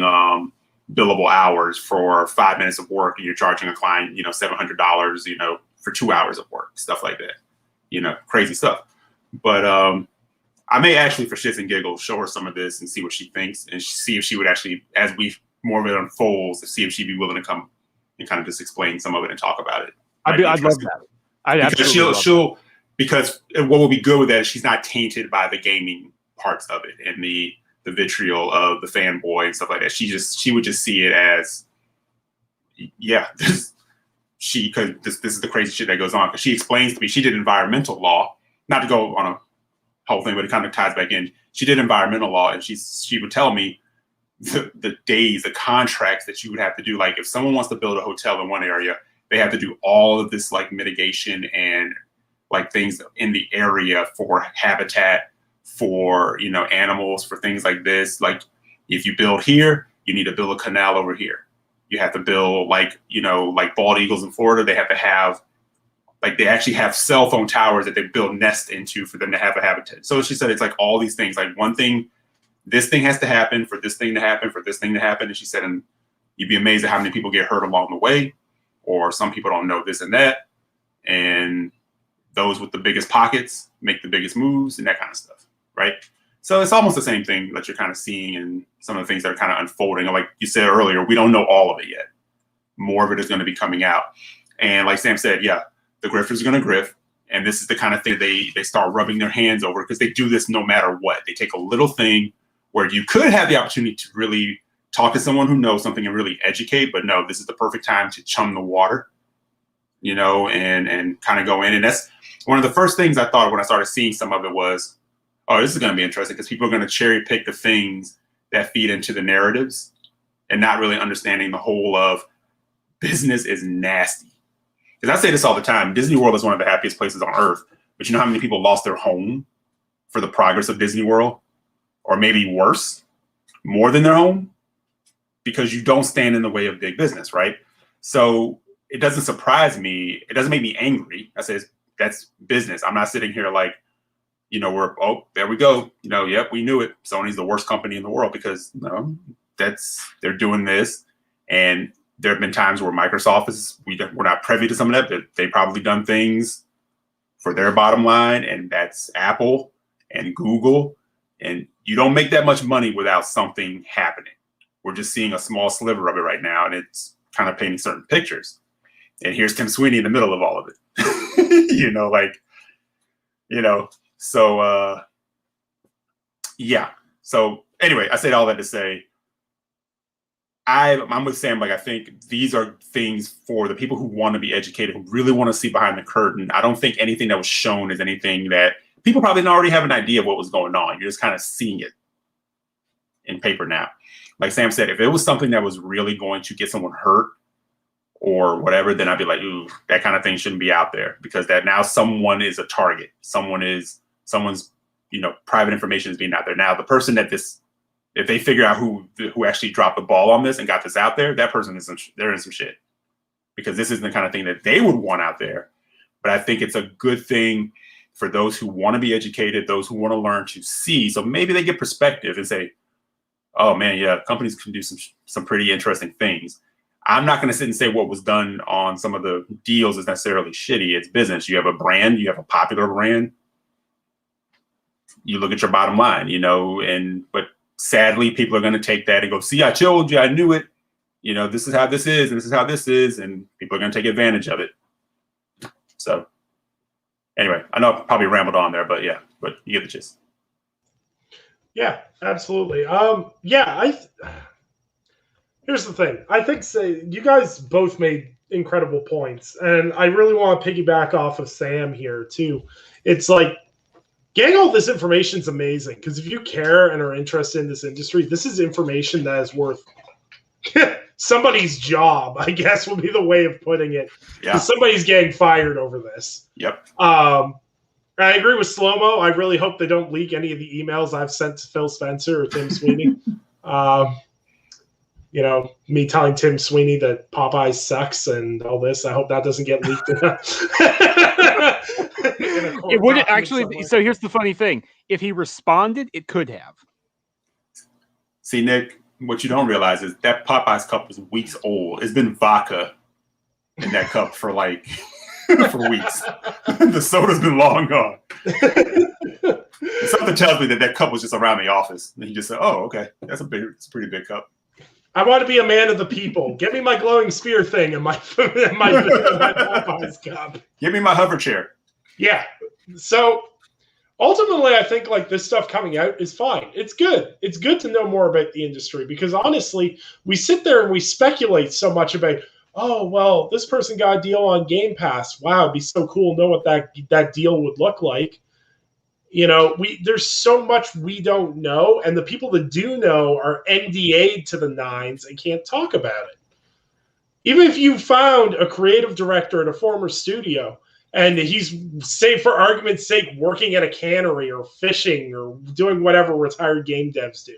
billable hours for 5 minutes of work and you're charging a client $700 for 2 hours of work, stuff like that, crazy stuff. But I may actually, for shits and giggles, show her some of this and see what she thinks and see if she would actually, as more of it unfolds, to see if she'd be willing to come and kind of just explain some of it and talk about it. I'd love that. Because what will be good with that is she's not tainted by the gaming parts of it and the vitriol of the fanboy and stuff like that. She would just see it as, because this is the crazy shit that goes on. Because she explains to me, she did environmental law, not to go on a whole thing, but it kind of ties back in. She did environmental law, and she would tell me the days, the contracts that you would have to do. Like if someone wants to build a hotel in one area, they have to do all of this like mitigation and like things in the area for habitat, for animals, for things like this. Like if you build here, you need to build a canal over here. You have to build like bald eagles in Florida. They have to have they actually have cell phone towers that they build nests into for them to have a habitat. So she said it's like all these things. Like one thing, this thing has to happen for this thing to happen for this thing to happen. And she said, and you'd be amazed at how many people get hurt along the way, or some people don't know this and that. And those with the biggest pockets make the biggest moves and that kind of stuff, right? So it's almost the same thing that you're kind of seeing in some of the things that are kind of unfolding. And like you said earlier, we don't know all of it yet. More of it is going to be coming out. And like Sam said, yeah, the grifters are going to grift. And this is the kind of thing they start rubbing their hands over, because they do this no matter what. They take a little thing where you could have the opportunity to really talk to someone who knows something and really educate, but no, this is the perfect time to chum the water, you know, and kind of go in. And that's one of the first things I thought when I started seeing some of it was, oh, this is going to be interesting, because people are going to cherry pick the things that feed into the narratives and not really understanding the whole of business is nasty. Because I say this all the time, Disney World is one of the happiest places on earth, but you know how many people lost their home for the progress of Disney World? Or maybe worse, more than their home, because you don't stand in the way of big business, right? So it doesn't surprise me. It doesn't make me angry. I say that's business. I'm not sitting here like, you know, there we go. You know, yep, we knew it. Sony's the worst company in the world, because no, they're doing this. And there have been times where Microsoft we're not privy to some of that, but they've probably done things for their bottom line, and that's Apple and Google. And you don't make that much money without something happening. We're just seeing a small sliver of it right now, and it's kind of painting certain pictures. And here's Tim Sweeney in the middle of all of it. So yeah. So anyway, I said all that to say, I'm with Sam. Like, I think these are things for the people who want to be educated, who really want to see behind the curtain. I don't think anything that was shown is anything that people probably already have an idea of what was going on. You're just kind of seeing it in paper now. Like Sam said, if it was something that was really going to get someone hurt or whatever, then I'd be like, ooh, that kind of thing shouldn't be out there, because that now someone is a target. Someone's, private information is being out there. Now, the person if they figure out who actually dropped the ball on this and got this out there, that person they're in some shit, because this isn't the kind of thing that they would want out there. But I think it's a good thing for those who want to be educated, those who want to learn, to see. So maybe they get perspective and say, oh man, yeah, companies can do some pretty interesting things. I'm not going to sit and say what was done on some of the deals is necessarily shitty. It's business. You have a brand, you have a popular brand. You look at your bottom line, but sadly, people are going to take that and go, see, I told you, I knew it. This is how this is, and this is how this is, and people are going to take advantage of it. So anyway, I know I probably rambled on there, but yeah, but you get the gist. Yeah, absolutely. Here's the thing. I think you guys both made incredible points, and I really want to piggyback off of Sam here too. It's like, getting all this information is amazing, because if you care and are interested in this industry, this is information that is worth somebody's job, I guess would be the way of putting it. Yeah. Somebody's getting fired over this. Yep. I agree with Slow-Mo. I really hope they don't leak any of the emails I've sent to Phil Spencer or Tim Sweeney. Me telling Tim Sweeney that Popeyes sucks and all this. I hope that doesn't get leaked. It wouldn't actually. Somewhere. So here's the funny thing: if he responded, it could have. See, Nick, what you don't realize is that Popeyes cup is weeks old. It's been vodka in that cup for for weeks. The soda's been long gone. Something tells me that cup was just around the office, and he just said, "Oh, okay, it's a pretty big cup." I want to be a man of the people. Get me my glowing spear thing and my Popeyes cup. Give me my hover chair. Yeah. So ultimately, I think this stuff coming out is fine. It's good. It's good to know more about the industry, because honestly, we sit there and we speculate so much about, oh, well, this person got a deal on Game Pass. Wow, it'd be so cool to know what that deal would look like. There's so much we don't know, and the people that do know are NDA'd to the nines and can't talk about it. Even if you found a creative director at a former studio, and he's, say for argument's sake, working at a cannery or fishing or doing whatever retired game devs do,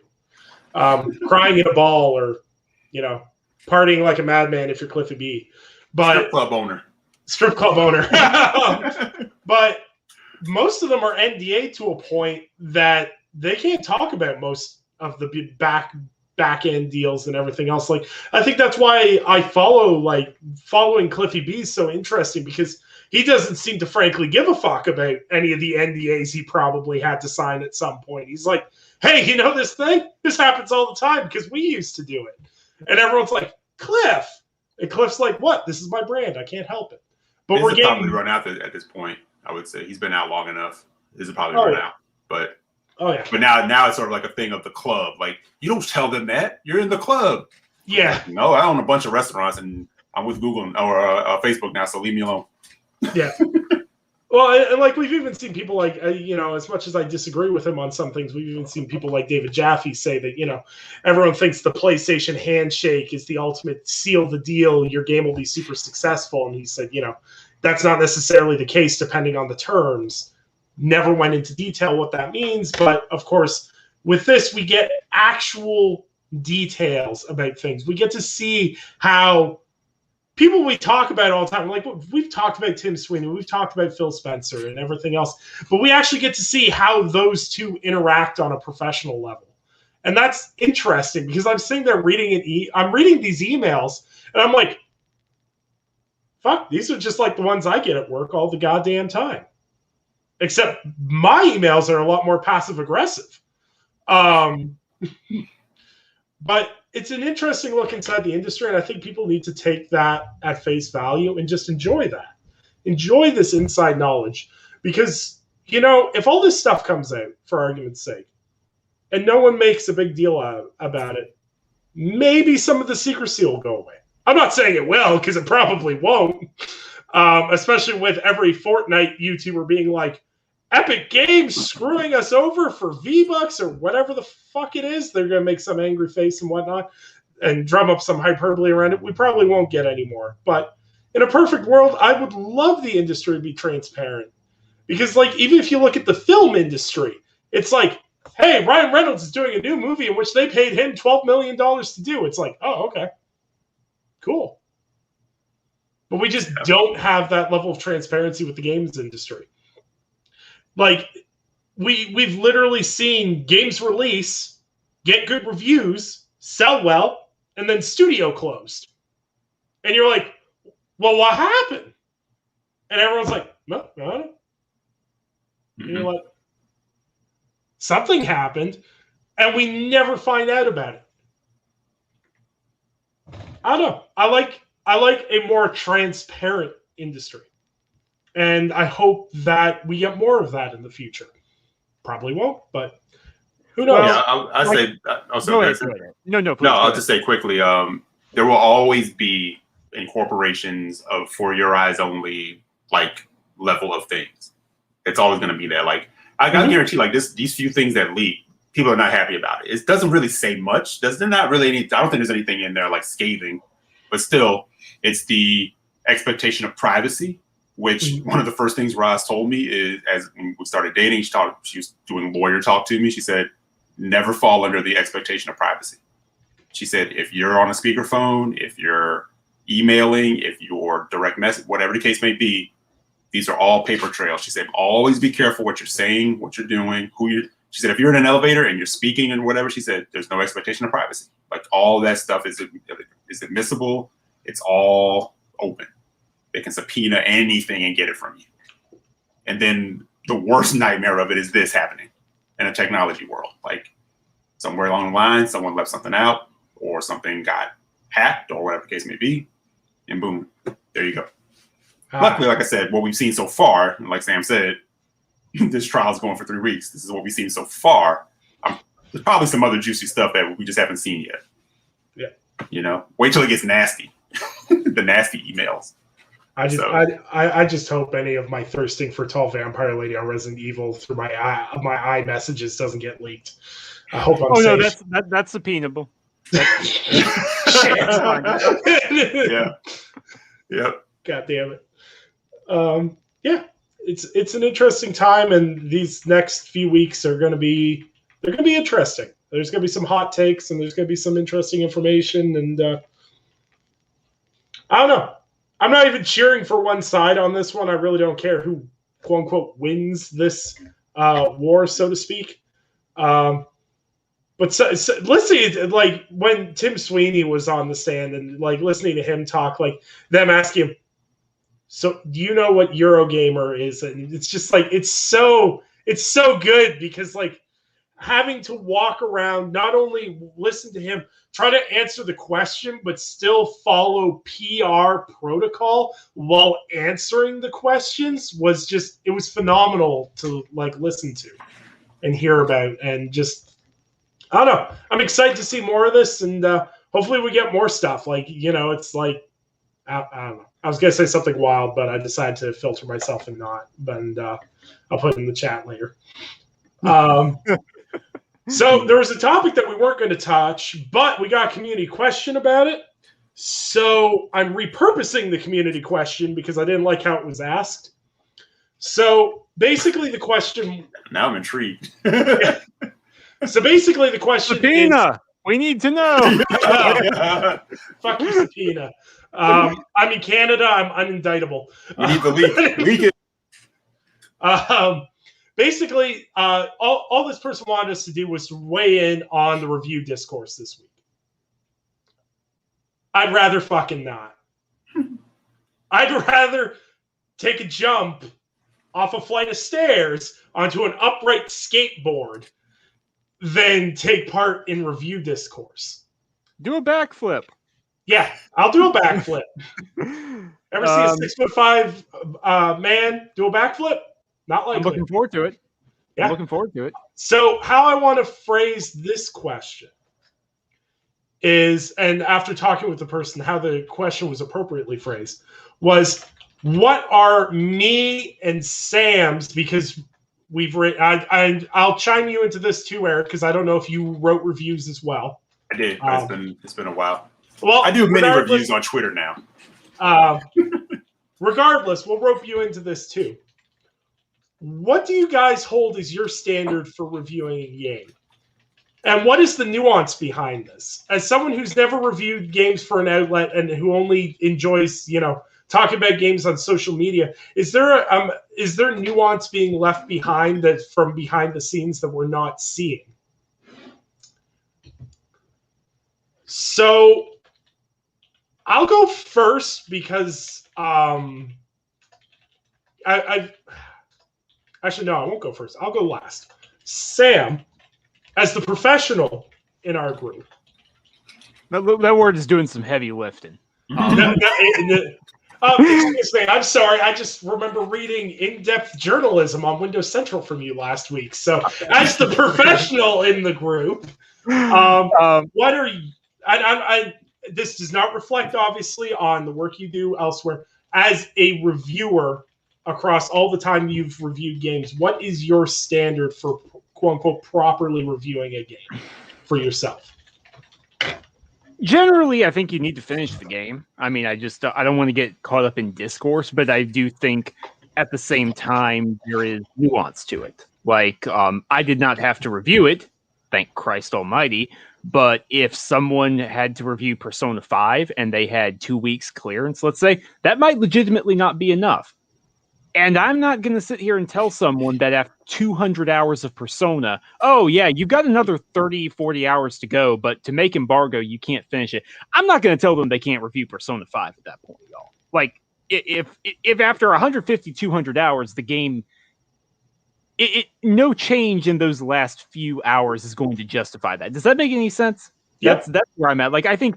crying in a ball or, partying like a madman if you're Cliffy B. But Strip club owner. But most of them are NDA to a point that they can't talk about most of the back back end deals and everything else. Like, I think that's why I following Cliffy B is so interesting, because he doesn't seem to frankly give a fuck about any of the NDAs he probably had to sign at some point. He's like, hey, you know this thing? This happens all the time because we used to do it. And everyone's like, Cliff. And Cliff's like, what? This is my brand. I can't help it. But we're getting probably run out at this point. I would say he's been out long enough. This is probably run out. But now it's sort of like a thing of the club. Like, you don't tell them that. You're in the club. Yeah. Like, no, I own a bunch of restaurants and I'm with Google or Facebook now, so leave me alone. Yeah. Well, and like we've even seen people like, as much as I disagree with him on some things, we've even seen people like David Jaffe say that, everyone thinks the PlayStation handshake is the ultimate seal the deal. Your game will be super successful. And he said, that's not necessarily the case depending on the terms. Never went into detail what that means. But of course, with this, we get actual details about things. We get to see how people we talk about all the time, like we've talked about Tim Sweeney, we've talked about Phil Spencer and everything else, but we actually get to see how those two interact on a professional level. And that's interesting because I'm sitting there I'm reading these emails and I'm like, fuck, these are just like the ones I get at work all the goddamn time. Except my emails are a lot more passive aggressive. But it's an interesting look inside the industry, and I think people need to take that at face value and just enjoy that. Enjoy this inside knowledge. Because, if all this stuff comes out, for argument's sake, and no one makes a big deal about it, maybe some of the secrecy will go away. I'm not saying it will, because it probably won't. Especially with every fortnight YouTuber being like, Epic Games screwing us over for V-Bucks or whatever the fuck it is. They're going to make some angry face and whatnot and drum up some hyperbole around it. We probably won't get any more. But in a perfect world, I would love the industry to be transparent. Because, even if you look at the film industry, it's like, hey, Ryan Reynolds is doing a new movie in which they paid him $12 million to do. It's like, oh, okay. Cool. But we just don't have that level of transparency with the games industry. We've literally seen games release, get good reviews, sell well, and then studio closed. And you're like, well, what happened? And everyone's like, no, I don't know. And you're like, something happened, and we never find out about it. I don't know. I like a more transparent industry. And I hope that we get more of that in the future. Probably won't, but who knows? Yeah, I'll say. No, I'll just say quickly. There will always be incorporations of for your eyes only level of things. It's always going to be there. I guarantee, these few things that leak, people are not happy about it. It doesn't really say much. There's not really any. I don't think there's anything in there scathing, but still, it's the expectation of privacy. Which one of the first things Roz told me is, as we started dating, she was doing lawyer talk to me. She said, never fall under the expectation of privacy. She said, if you're on a speakerphone, if you're emailing, if you're direct message, whatever the case may be, these are all paper trails. She said, always be careful what you're saying, what you're doing, she said, if you're in an elevator and you're speaking and whatever, she said, there's no expectation of privacy. All that stuff is admissible. It's all open. They can subpoena anything and get it from you. And then the worst nightmare of it is this happening in a technology world. Somewhere along the line, someone left something out or something got hacked or whatever the case may be. And boom, there you go. Luckily, like I said, what we've seen so far, and like Sam said, this trial is going for 3 weeks. This is what we've seen so far. There's probably some other juicy stuff that we just haven't seen yet. Yeah. Wait till it gets nasty. The nasty emails. I just hope any of my thirsting for tall vampire lady on Resident Evil through my iMessages doesn't get leaked. I hope I'm safe. No, that's subpoenable. Yeah. Yep. God damn it. Yeah, it's an interesting time, and these next few weeks are going to be interesting. There's going to be some hot takes, and there's going to be some interesting information, and I don't know. I'm not even cheering for one side on this one. I really don't care who, quote unquote, wins this war, so to speak. But so listening, like when Tim Sweeney was on the stand and like listening to him talk, like them asking him, so do you know what Eurogamer is? And it's just like it's so good because like having to walk around, not only listen to him try to answer the question, but still follow PR protocol while answering the questions was just, it was phenomenal to like listen to and hear about. And just, I don't know, I'm excited to see more of this, and hopefully we get more stuff. Like, you know, it's like, I don't know. I was going to say something wild, but I decided to filter myself and not. And I'll put it in the chat later. So there was a topic that we weren't going to touch, but we got a community question about it. So I'm repurposing the community question because I didn't like how it was asked. So basically the question... Now I'm intrigued. So basically the question Subpoena! We need to know! Fuck you, subpoena. I'm in Canada. I'm unindictable. You need the leak. Leak it. Basically, all this person wanted us to do was to weigh in on the review discourse this week. I'd rather fucking not. I'd rather take a jump off a flight of stairs onto an upright skateboard than take part in review discourse. Do a backflip. Yeah, I'll do a backflip. Ever see a 6'5" man do a backflip? Not likely. I'm looking forward to it. Yeah. I'm looking forward to it. So how I want to phrase this question is, and after talking with the person, how the question was appropriately phrased, was what are me and Sam's, because we've written, I'll chime you into this too, Eric, because I don't know if you wrote reviews as well. I did. It's been a while. Well, I do many reviews on Twitter now. Regardless, we'll rope you into this too. What do you guys hold as your standard for reviewing a game? And what is the nuance behind this? As someone who's never reviewed games for an outlet and who only enjoys, you know, talking about games on social media, is there nuance being left behind that from behind the scenes that we're not seeing? So I'll go first because Actually, no, I won't go first. I'll go last. Sam, as the professional in our group. That word is doing some heavy lifting. Excuse me, I'm sorry. I just remember reading in-depth journalism on Windows Central from you last week. So, as the professional in the group, what are you? This does not reflect, obviously, on the work you do elsewhere. As a reviewer, across all the time you've reviewed games, what is your standard for quote-unquote properly reviewing a game for yourself? Generally, I think you need to finish the game. I mean, I don't want to get caught up in discourse, but I do think at the same time there is nuance to it. Like, I did not have to review it, thank Christ almighty, but if someone had to review Persona 5 and they had 2 weeks clearance, let's say, that might legitimately not be enough. And I'm not going to sit here and tell someone that after 200 hours of Persona, oh, yeah, you've got another 30, 40 hours to go, but to make embargo, you can't finish it. I'm not going to tell them they can't review Persona 5 at that point, y'all. Like, if after 150, 200 hours, the game, no change in those last few hours is going to justify that. Does that make any sense? Yep. That's where I'm at. Like, I think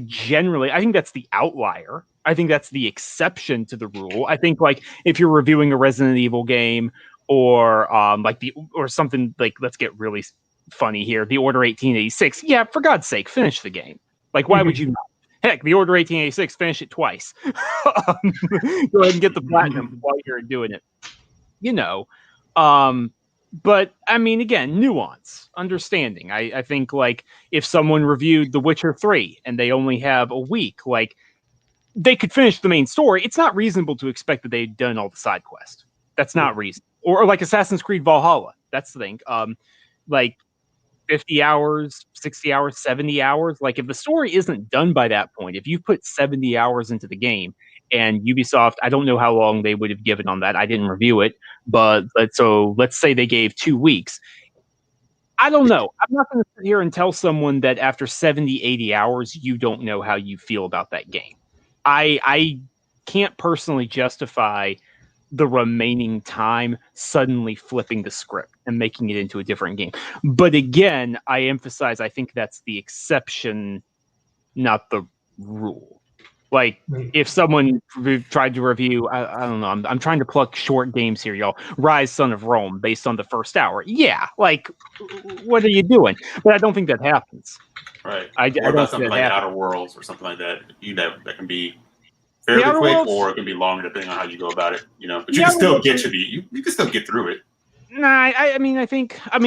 generally, I think that's the outlier. I think that's the exception to the rule. I think, like, if you're reviewing a Resident Evil game or or something like, let's get really funny here, the Order 1886. Yeah, for God's sake, finish the game. Like, why would you not? Heck, the Order 1886, finish it twice. Go ahead and get the platinum while you're doing it. You know, but I mean, again, nuance, understanding. I think, like, if someone reviewed The Witcher 3 and they only have a week, like, they could finish the main story. It's not reasonable to expect that they'd done all the side quests. That's not reasonable. Or like Assassin's Creed Valhalla. That's the thing. Like 50 hours, 60 hours, 70 hours. Like, if the story isn't done by that point, if you put 70 hours into the game, and Ubisoft, I don't know how long they would have given on that. I didn't review it, but let's say they gave 2 weeks. I don't know. I'm not going to sit here and tell someone that after 70, 80 hours, you don't know how you feel about that game. I can't personally justify the remaining time suddenly flipping the script and making it into a different game. But again, I emphasize, I think that's the exception, not the rule. Like, if someone tried to review, I don't know, I'm trying to pluck short games here, y'all. Rise, Son of Rome, based on the first hour. Yeah, like, what are you doing? But I don't think that happens. Right. I Or don't about think something that like happens. Outer Worlds or something like that. That can be fairly Outer quick, Worlds- or it can be longer depending on how you go about it. You know, but you Yeah, can still Outer get to the you can still get through it. Nah, I mean,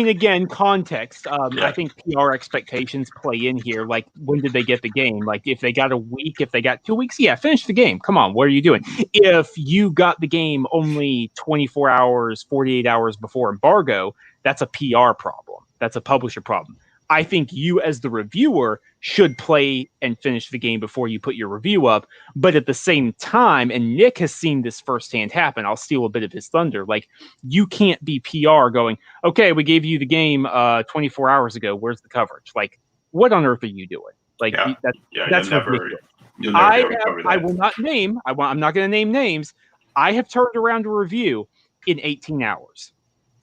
again, context. Yeah. I think PR expectations play in here. Like, when did they get the game? Like, if they got a week, if they got 2 weeks, yeah, finish the game. Come on, what are you doing? If you got the game only 24 hours, 48 hours before embargo, that's a PR problem. That's a publisher problem. I think you, as the reviewer, should play and finish the game before you put your review up. But at the same time, and Nick has seen this firsthand happen, I'll steal a bit of his thunder. Like, you can't be PR going, okay, we gave you the game 24 hours ago. Where's the coverage? Like, what on earth are you doing? Like, that's ridiculous. You'll never be able to cover that. I will not name. I'm not going to name names. I have turned around a review in 18 hours.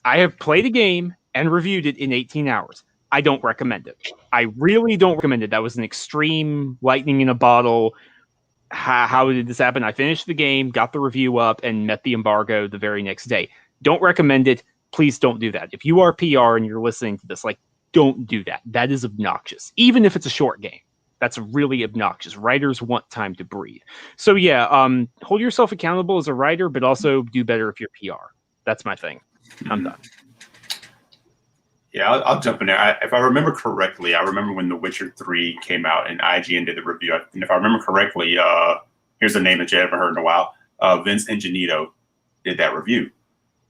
I have played a game and reviewed it in 18 hours. I don't recommend it. I really don't recommend it. That was an extreme lightning in a bottle. How did this happen? I finished the game, got the review up, and met the embargo the very next day. Don't recommend it. Please don't do that. If you are PR and you're listening to this, like, don't do that. That is obnoxious. Even if it's a short game, that's really obnoxious. Writers want time to breathe. So yeah, hold yourself accountable as a writer, but also do better if you're PR. That's my thing. I'm done. Yeah, I'll jump in there. If I remember correctly, I remember when The Witcher 3 came out and IGN did the review. And if I remember correctly, here's a name that you haven't heard in a while. Vince Ingenito did that review.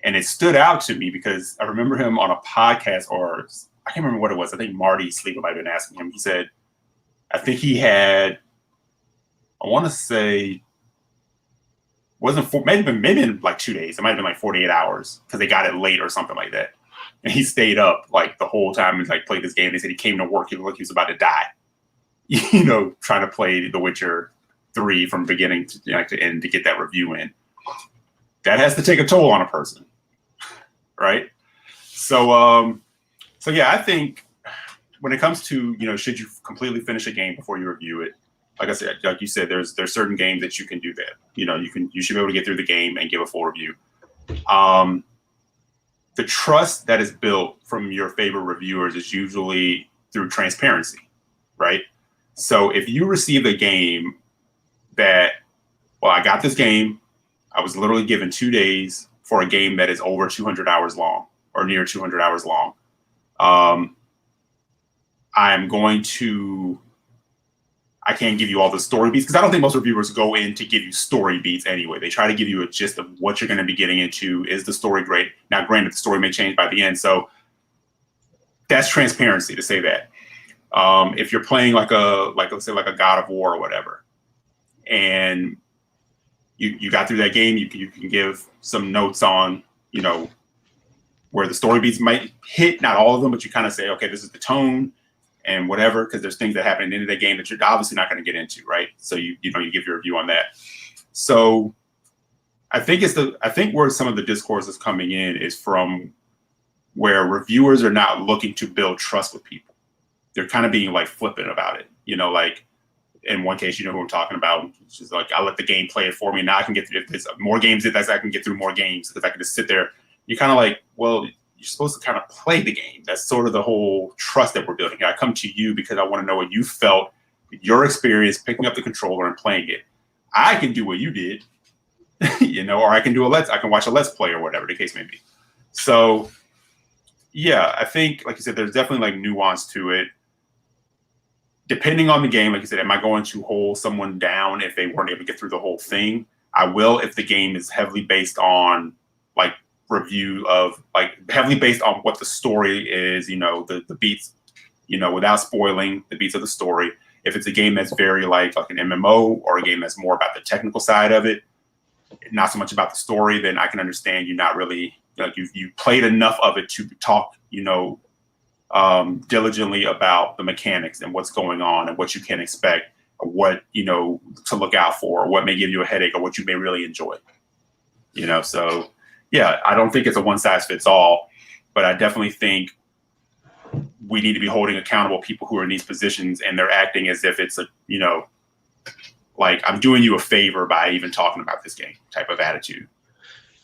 And it stood out to me because I remember him on a podcast, or I can't remember what it was. I think Marty Sleeper might have been asking him. He said, I think he had, I want to say, maybe like 2 days. It might have been like 48 hours because they got it late or something like that. And he stayed up like the whole time and like played this game. They said he came to work, he looked like he was about to die, you know, trying to play The Witcher 3 from beginning to end to get that review in. That has to take a toll on a person, right? So yeah, I think when it comes to, you know, should you completely finish a game before you review it? Like I said, like you said, there's certain games that you can do that. You know, you should be able to get through the game and give a full review. The trust that is built from your favorite reviewers is usually through transparency, right? So if you receive a game that, well, I got this game, I was literally given 2 days for a game that is over 200 hours long or near 200 hours long. I can't give you all the story beats because I don't think most reviewers go in to give you story beats anyway. They try to give you a gist of what you're going to be getting into. Is the story great? Now, granted, the story may change by the end. So that's transparency to say that. If you're playing let's say like a God of War or whatever, and you got through that game, you can give some notes on, you know, where the story beats might hit, not all of them, but you kind of say, okay, this is the tone and whatever, because there's things that happen at the end of the game that you're obviously not going to get into, right? So you give your review on that. So I think where some of the discourse is coming in is from where reviewers are not looking to build trust with people. They're kind of being like flippant about it, you know, like in one case, you know who I'm talking about. She's like, I let the game play it for me. Now I can get through more games. I can get through more games because I can just sit there. You're kind of like, well, you're supposed to kind of play the game. That's sort of the whole trust that we're building. I come to you because I want to know what you felt, your experience picking up the controller and playing it. I can do what you did, you know, or I can watch a Let's Play or whatever the case may be. So yeah, I think, like you said, there's definitely like nuance to it. Depending on the game, like you said, am I going to hold someone down if they weren't able to get through the whole thing? I will if the game is heavily based on like review of like heavily based on what the story is, you know, the beats, you know, without spoiling the beats of the story. If it's a game that's very like an MMO or a game that's more about the technical side of it, not so much about the story, then I can understand you not really like you played enough of it to talk, you know, diligently about the mechanics and what's going on and what you can expect, or what, to look out for, or what may give you a headache, or what you may really enjoy. So yeah, I don't think it's a one size fits all, but I definitely think we need to be holding accountable people who are in these positions, and they're acting as if it's like I'm doing you a favor by even talking about this game type of attitude.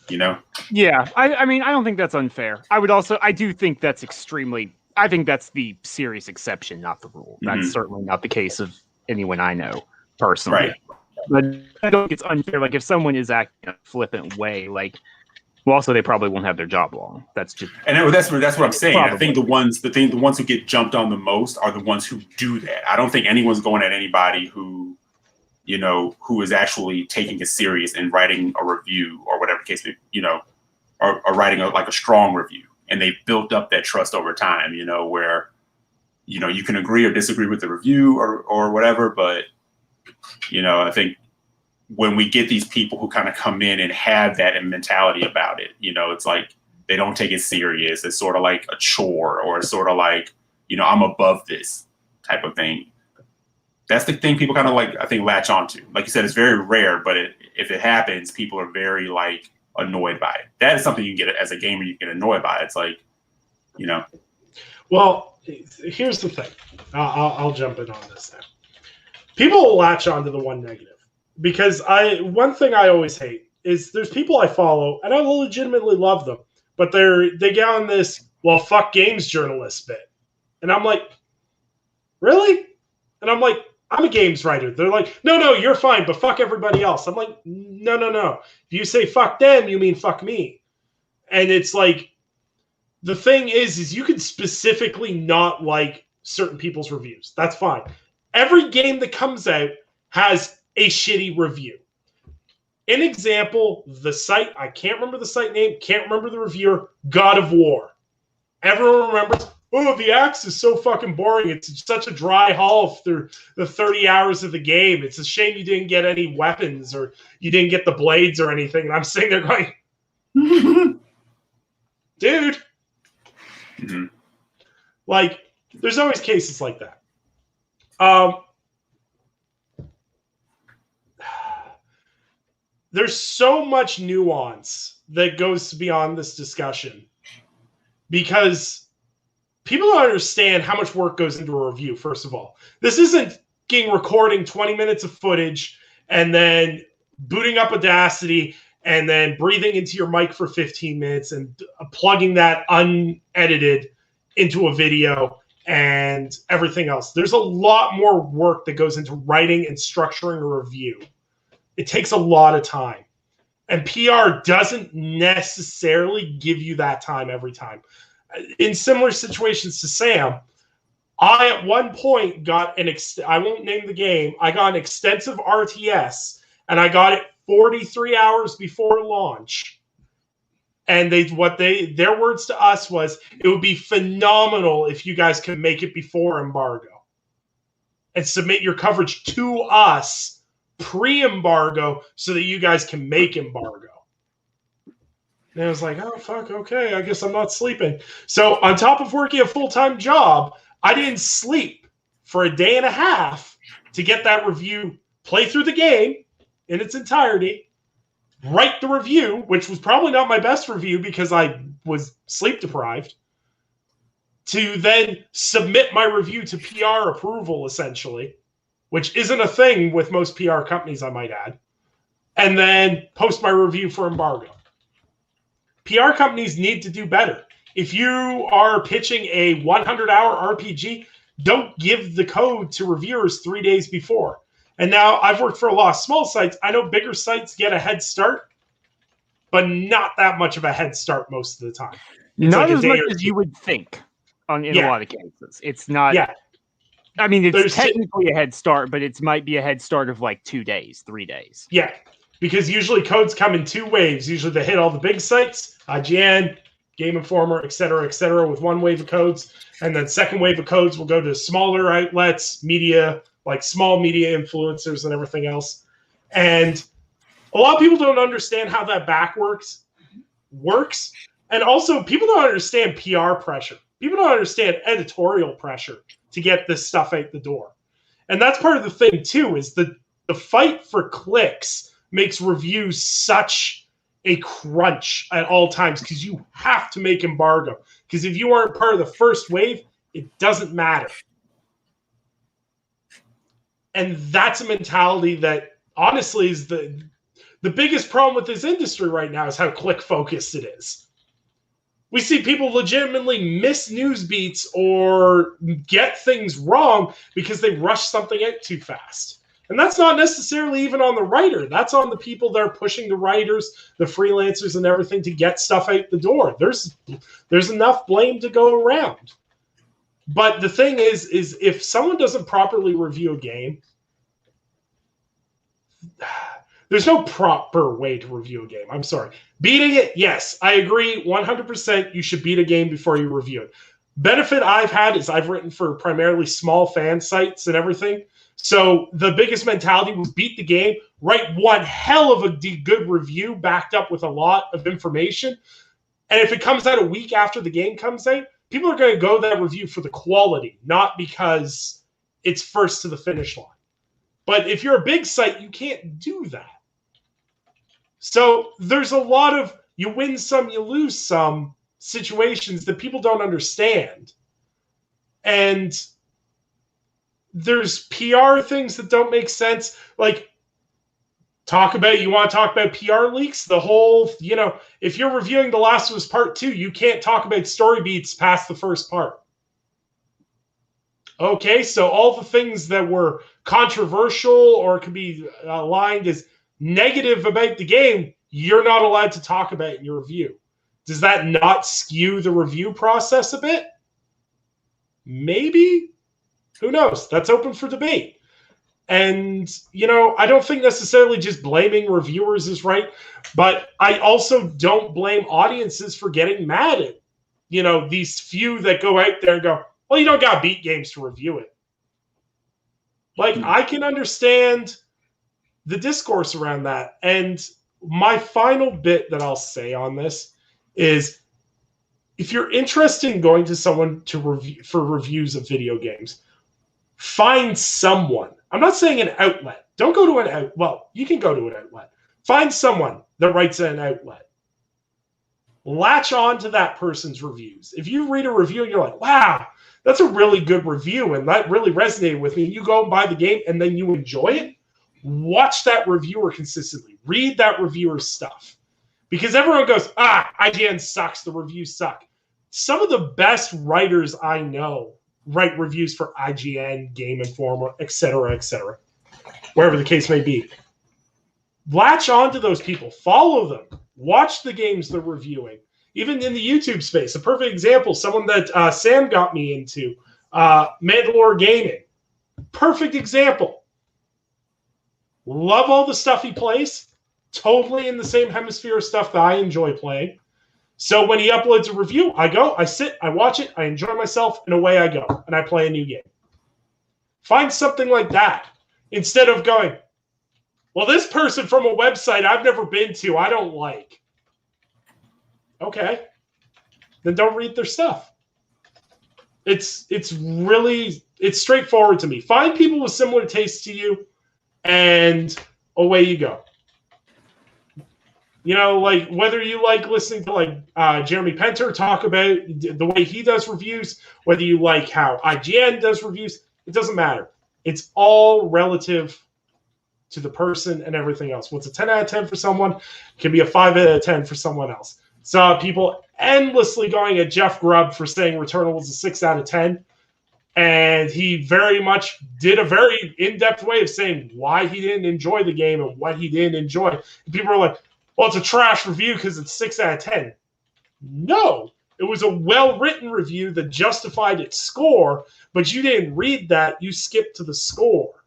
Yeah, I mean, I don't think that's unfair. I do think that's I think that's the serious exception, not the rule. That's certainly not the case of anyone I know personally. Right. But I don't think it's unfair. Like, if someone is acting in a flippant way, like, well, also they probably won't have their job long. That's just, and that's what I'm saying. Probably. I think the ones who get jumped on the most are the ones who do that. I don't think anyone's going at anybody who is actually taking it serious and writing a review or whatever case, or writing a strong review. And they built up that trust over time, where, you can agree or disagree with the review or whatever. But, I think when we get these people who kind of come in and have that mentality about it, it's like they don't take it serious. It's sort of like a chore, or it's sort of like, I'm above this type of thing. That's the thing people kind of I think latch onto. Like you said, it's very rare, but if it happens, people are very annoyed by it. That is something you can get as a gamer. You get annoyed by it. It's like, Well, here's the thing. I'll jump in on this now. People will latch onto the one negative, because one thing I always hate is there's people I follow and I legitimately love them, but they get on this, well, fuck games journalist bit. And I'm like, really? And I'm like, I'm a games writer. They're like, no, you're fine, but fuck everybody else. I'm like, no. If you say fuck them, you mean fuck me. And it's like, the thing is you can specifically not like certain people's reviews. That's fine. Every game that comes out has a shitty review. An example, the site, I can't remember the site name, can't remember the reviewer, God of War. Everyone remembers, oh, the axe is so fucking boring. It's such a dry haul through the 30 hours of the game. It's a shame you didn't get any weapons, or you didn't get the blades or anything. And I'm sitting there going, dude. Mm-hmm. There's always cases like that. There's so much nuance that goes beyond this discussion, because people don't understand how much work goes into a review, first of all. This isn't recording 20 minutes of footage and then booting up Audacity and then breathing into your mic for 15 minutes and plugging that unedited into a video and everything else. There's a lot more work that goes into writing and structuring a review. It takes a lot of time. And PR doesn't necessarily give you that time every time. In similar situations to Sam, I at one point got I won't name the game, I got an extensive RTS, and I got it 43 hours before launch. And their words to us was, it would be phenomenal if you guys could make it before embargo and submit your coverage to us pre-embargo so that you guys can make embargo. And I was like, oh, fuck, okay, I guess I'm not sleeping. So on top of working a full-time job, I didn't sleep for a day and a half to get that review, play through the game in its entirety, write the review, which was probably not my best review because I was sleep deprived, to then submit my review to PR approval, essentially, which isn't a thing with most PR companies, I might add, and then post my review for embargo. PR companies need to do better. If you are pitching a 100-hour RPG, don't give the code to reviewers 3 days before. And now I've worked for a lot of small sites. I know bigger sites get a head start, but not that much of a head start most of the time. It's not like as much as you would think in a lot of cases. It's not. Yeah. I mean, it's technically a head start, but it might be a head start of like 2 days, 3 days. Yeah, because usually codes come in two waves. Usually they hit all the big sites, IGN, Game Informer, et cetera, with one wave of codes. And then second wave of codes will go to smaller outlets, media, like small media influencers and everything else. And a lot of people don't understand how that back works. And also, people don't understand PR pressure. People don't understand editorial pressure to get this stuff out the door. And that's part of the thing, too, is the fight for clicks makes reviews such a crunch at all times because you have to make embargo. Because if you aren't part of the first wave, it doesn't matter. And that's a mentality that, honestly, is the biggest problem with this industry right now is how click-focused it is. We see people legitimately miss news beats or get things wrong because they rush something out too fast. And that's not necessarily even on the writer. That's on the people that are pushing the writers, the freelancers, and everything to get stuff out the door. There's enough blame to go around. But the thing is if someone doesn't properly review a game, there's no proper way to review a game. I'm sorry. Beating it, yes, I agree 100%. You should beat a game before you review it. Benefit I've had is I've written for primarily small fan sites and everything. So the biggest mentality was beat the game, write one hell of a good review backed up with a lot of information. And if it comes out a week after the game comes out, people are going to go that review for the quality, not because it's first to the finish line. But if you're a big site, you can't do that. So there's a lot of you win some, you lose some situations that people don't understand. And there's PR things that don't make sense. Like, you want to talk about PR leaks? The whole, if you're reviewing The Last of Us Part 2, you can't talk about story beats past the first part. Okay, so all the things that were controversial or could be aligned as negative about the game, you're not allowed to talk about in your review. Does that not skew the review process a bit? Maybe. Who knows? That's open for debate. And, I don't think necessarily just blaming reviewers is right, but I also don't blame audiences for getting mad at, these few that go out there and go, well, you don't got to beat games to review it. Like, I can understand the discourse around that. And my final bit that I'll say on this is if you're interested in going to someone to review for reviews of video games, find someone. I'm not saying an outlet. Don't go to an outlet. Well, you can go to an outlet. Find someone that writes at an outlet. Latch on to that person's reviews. If you read a review and you're like, wow, that's a really good review and that really resonated with me, you go and buy the game and then you enjoy it, watch that reviewer consistently. Read that reviewer's stuff. Because everyone goes, IGN sucks, the reviews suck. Some of the best writers I know write reviews for IGN, Game Informer, etc., wherever the case may be. Latch on to those people. Follow them. Watch the games they're reviewing. Even in the YouTube space. A perfect example, someone that Sam got me into, Mandalore Gaming. Perfect example. Love all the stuff he plays. Totally in the same hemisphere of stuff that I enjoy playing. So when he uploads a review, I go, I sit, I watch it, I enjoy myself, and away I go. And I play a new game. Find something like that. Instead of going, well, this person from a website I've never been to, I don't like. Okay. Then don't read their stuff. It's straightforward to me. Find people with similar tastes to you, and away you go. Like whether you like listening to Jeremy Penter talk about the way he does reviews, whether you like how IGN does reviews, it doesn't matter. It's all relative to the person and everything else. What's a 10 out of 10 for someone can be a 5 out of 10 for someone else. Saw people endlessly going at Jeff Grubb for saying Returnal was a 6 out of 10. And he very much did a very in-depth way of saying why he didn't enjoy the game and what he didn't enjoy. And people are like, well, it's a trash review because it's 6 out of 10. No, it was a well-written review that justified its score, but you didn't read that. You skipped to the score.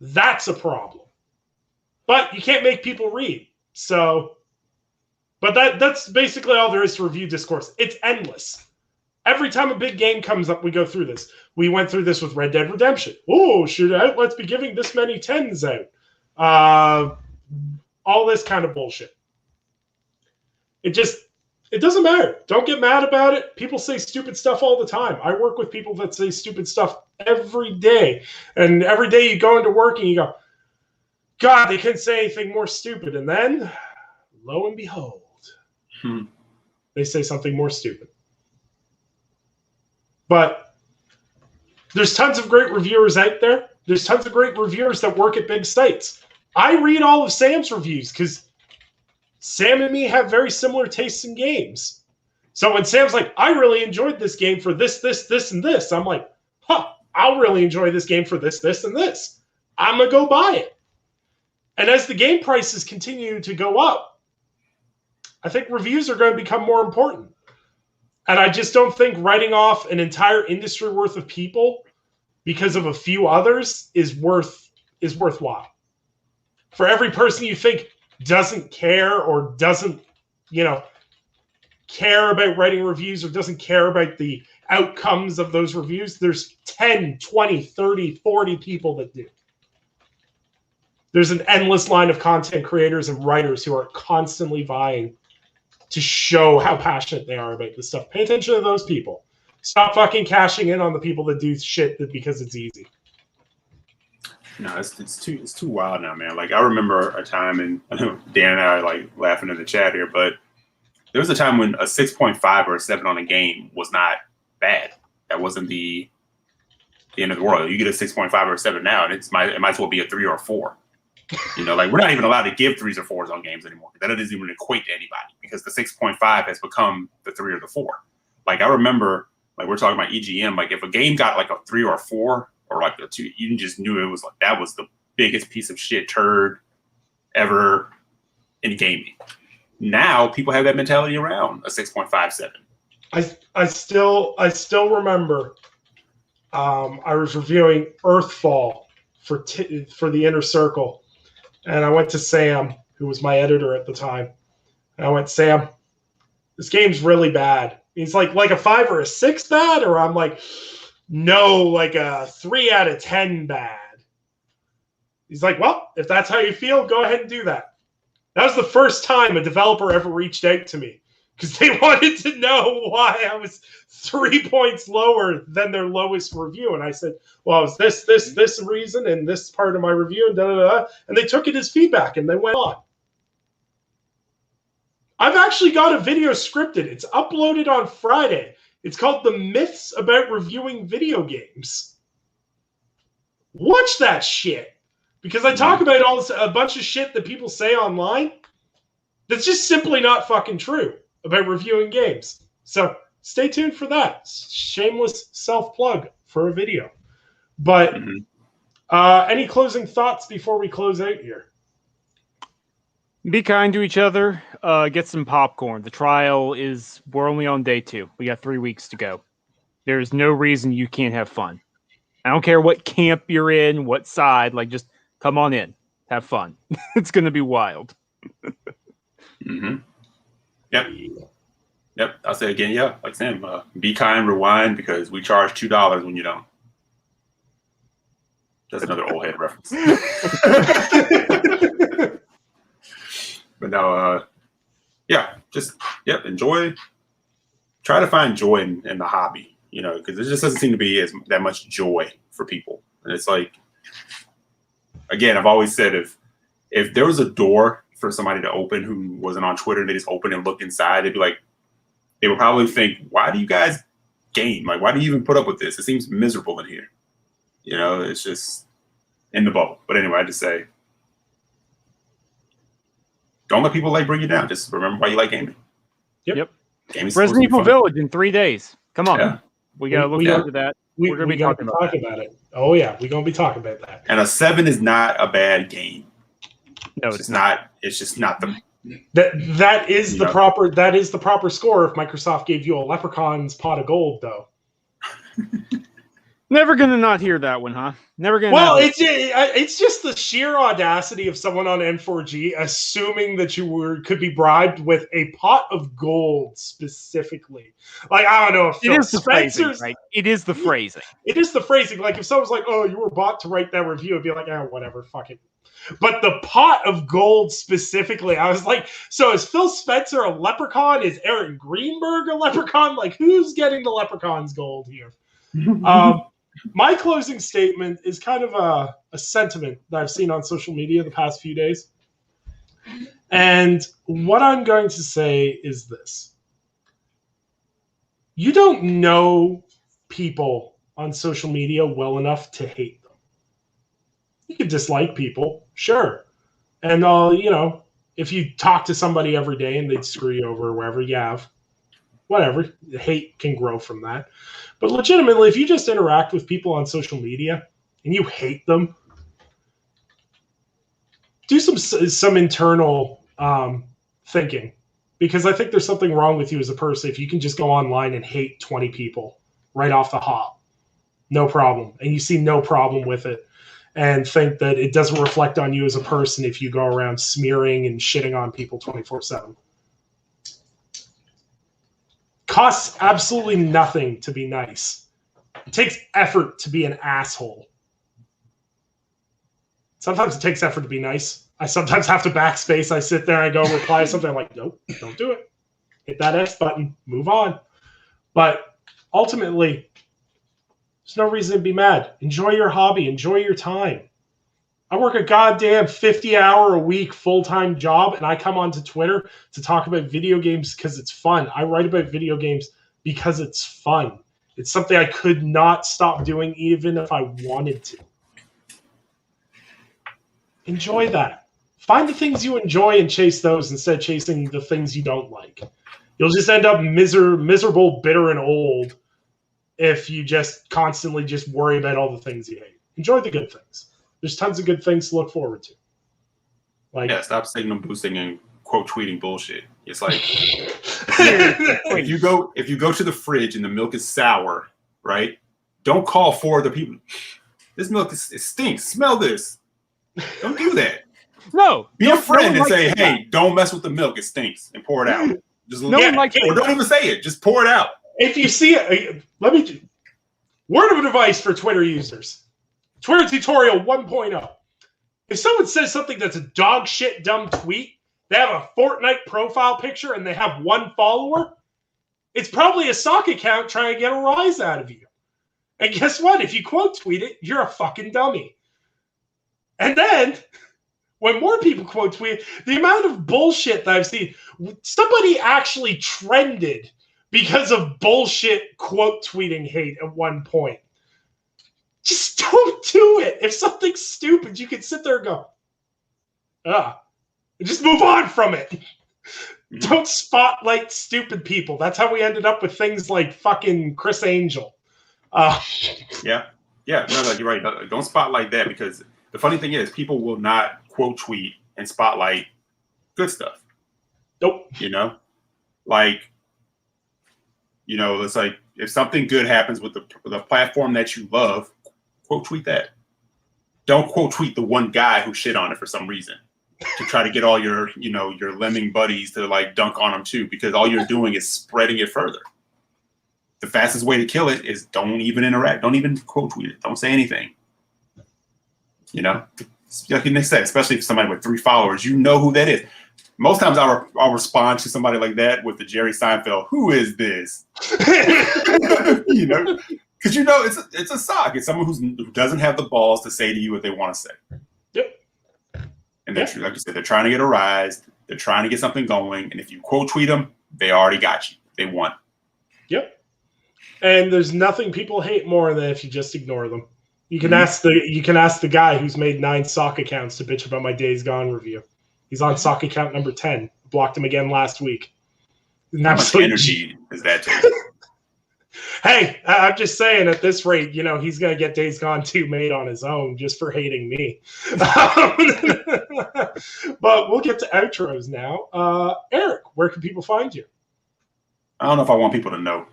That's a problem. But you can't make people read. But that's basically all there is to review discourse. It's endless. Every time a big game comes up, we go through this. We went through this with Red Dead Redemption. Oh, should outlets be giving this many 10s out? All this kind of bullshit. It doesn't matter. Don't get mad about it. People say stupid stuff all the time. I work with people that say stupid stuff every day. And every day you go into work and you go, God, they couldn't say anything more stupid. And then, lo and behold, they say something more stupid. But there's tons of great reviewers out there. There's tons of great reviewers that work at big sites. I read all of Sam's reviews because Sam and me have very similar tastes in games. So when Sam's like, I really enjoyed this game for this, and this, I'm like, I'll really enjoy this game for this, and this. I'm going to go buy it. And as the game prices continue to go up, I think reviews are going to become more important. And I just don't think writing off an entire industry worth of people because of a few others is worthwhile. For every person you think doesn't care or doesn't, care about writing reviews or doesn't care about the outcomes of those reviews, there's 10, 20, 30, 40 people that do. There's an endless line of content creators and writers who are constantly vying to show how passionate they are about this stuff. Pay attention to those people. Stop fucking cashing in on the people that do shit because it's easy. No, it's too wild now, man. Like I remember a time, and I know Dan and I are like laughing in the chat here, but there was a time when a 6.5 or a 7 on a game was not bad. That wasn't the end of the world. You get a 6.5 or a 7 now, and it might as well be a 3 or a 4. Like we're not even allowed to give 3s or 4s on games anymore. That doesn't even equate to anybody because the 6.5 has become the 3 or the 4. Like I remember, like we're talking about EGM. Like if a game got like a 3 or a 4 or like a 2, you just knew it was like that was the biggest piece of shit turd ever in gaming. Now people have that mentality around a 6.57. I still remember. I was reviewing Earthfall for the Inner Circle. And I went to Sam, who was my editor at the time. And I went, Sam, this game's really bad. He's like a 5 or a 6 bad? Or I'm like, no, like a 3 out of 10 bad. He's like, well, if that's how you feel, go ahead and do that. That was the first time a developer ever reached out to me because they wanted to know why I was 3 points lower than their lowest review. And I said, well, it was this reason and this part of my review and da-da-da. And they took it as feedback and they went on. I've actually got a video scripted. It's uploaded on Friday. It's called The Myths About Reviewing Video Games. Watch that shit. Because I talk about a bunch of shit that people say online that's just simply not fucking true about reviewing games. So stay tuned for that. Shameless self-plug for a video. But any closing thoughts before we close out here? Be kind to each other. Get some popcorn. The trial we're only on day 2. We got 3 weeks to go. There's no reason you can't have fun. I don't care what camp you're in, what side, just come on in. Have fun. It's going to be wild. Yep. I'll say again, yeah, like Sam, be kind, rewind, because we charge $2 when you don't. That's another old head reference. But no, enjoy. Try to find joy in the hobby, because there just doesn't seem to be that much joy for people. And it's like, again, I've always said if there was a door for somebody to open who wasn't on Twitter and they just open and look inside, they would probably think, why do you guys game? Like, why do you even put up with this? It seems miserable in here. It's just in the bubble. But anyway, I just say, don't let people bring you down. Just remember why you like gaming. Yep. Resident Evil Village in 3 days. Come on. Yeah. We got to look forward to that. We're going to be talking about it. Oh, yeah. We're going to be talking about that. And a 7 is not a bad game. No, it's not. It's just not the. That is the proper score if Microsoft gave you a Leprechaun's pot of gold, though. Never gonna not hear that one, huh? Never gonna. Well, it's just the sheer audacity of someone on N4G assuming that you could be bribed with a pot of gold specifically. Like, I don't know if it is the phrasing, right? It is the phrasing. It is the phrasing. Like, if someone's like, "Oh, you were bought to write that review," it'd be like, "Oh, whatever, fuck it." But the pot of gold specifically, I was like, so is Phil Spencer a leprechaun? Is Aaron Greenberg a leprechaun? Like, who's getting the leprechaun's gold here? My closing statement is kind of a sentiment that I've seen on social media the past few days. And what I'm going to say is this. You don't know people on social media well enough to hate them. You can dislike people, sure. And, if you talk to somebody every day and they'd screw you over or wherever you have, whatever, the hate can grow from that. But legitimately, if you just interact with people on social media and you hate them, do some internal thinking, because I think there's something wrong with you as a person if you can just go online and hate 20 people right off the hop. No problem. And you see no problem with it and think that it doesn't reflect on you as a person if you go around smearing and shitting on people 24/7. Costs absolutely nothing to be nice. It takes effort to be an asshole. Sometimes it takes effort to be nice. I sometimes have to backspace. I sit there and I go reply to something. I'm like, nope, don't do it. Hit that X button. Move on. But ultimately, there's no reason to be mad. Enjoy your hobby. Enjoy your time. I work a goddamn 50-hour-a-week full-time job, and I come onto Twitter to talk about video games because it's fun. I write about video games because it's fun. It's something I could not stop doing even if I wanted to. Enjoy that. Find the things you enjoy and chase those instead of chasing the things you don't like. You'll just end up miserable, bitter, and old if you just constantly just worry about all the things you hate. Enjoy the good things. There's tons of good things to look forward to. Stop signal boosting and quote tweeting bullshit. It's like if you go to the fridge and the milk is sour, right? Don't call 4 other people. This milk it stinks. Smell this. Don't do that. No. Be a friend and say, hey, don't mess with the milk. It stinks, and pour it out. Just or don't even say it. Just pour it out. If you see it, word of advice for Twitter users. Twitter tutorial 1.0. If someone says something that's a dog shit dumb tweet, they have a Fortnite profile picture and they have 1 follower, it's probably a sock account trying to get a rise out of you. And guess what? If you quote tweet it, you're a fucking dummy. And then, when more people quote tweet, the amount of bullshit that I've seen, somebody actually trended because of bullshit quote tweeting hate at one point. Just don't do it. If something's stupid, you can sit there and go, just move on from it. Mm-hmm. Don't spotlight stupid people. That's how we ended up with things like fucking Chris Angel. Yeah, no, you're right. Don't spotlight that, because the funny thing is people will not quote tweet and spotlight good stuff. Nope. It's like if something good happens with the platform that you love, quote tweet that. Don't quote tweet the one guy who shit on it for some reason to try to get all your lemming buddies to like dunk on them too, because all you're doing is spreading it further. The fastest way to kill it is don't even interact. Don't even quote tweet it. Don't say anything. Like they said, especially if somebody with 3 followers, you know who that is. Most times I'll respond to somebody like that with the Jerry Seinfeld, who is this? Because it's a sock. It's someone who doesn't have the balls to say to you what they want to say. Yep. And they're like you said, they're trying to get a rise. They're trying to get something going. And if you quote tweet them, they already got you. They won. Yep. And there's nothing people hate more than if you just ignore them. You can ask the guy who's made 9 sock accounts to bitch about my Days Gone review. He's on sock account number 10. Blocked him again last week. How much energy is that take? Hey, I'm just saying at this rate, he's going to get Days Gone 2 made on his own just for hating me. But we'll get to outros now. Eric, where can people find you? I don't know if I want people to know.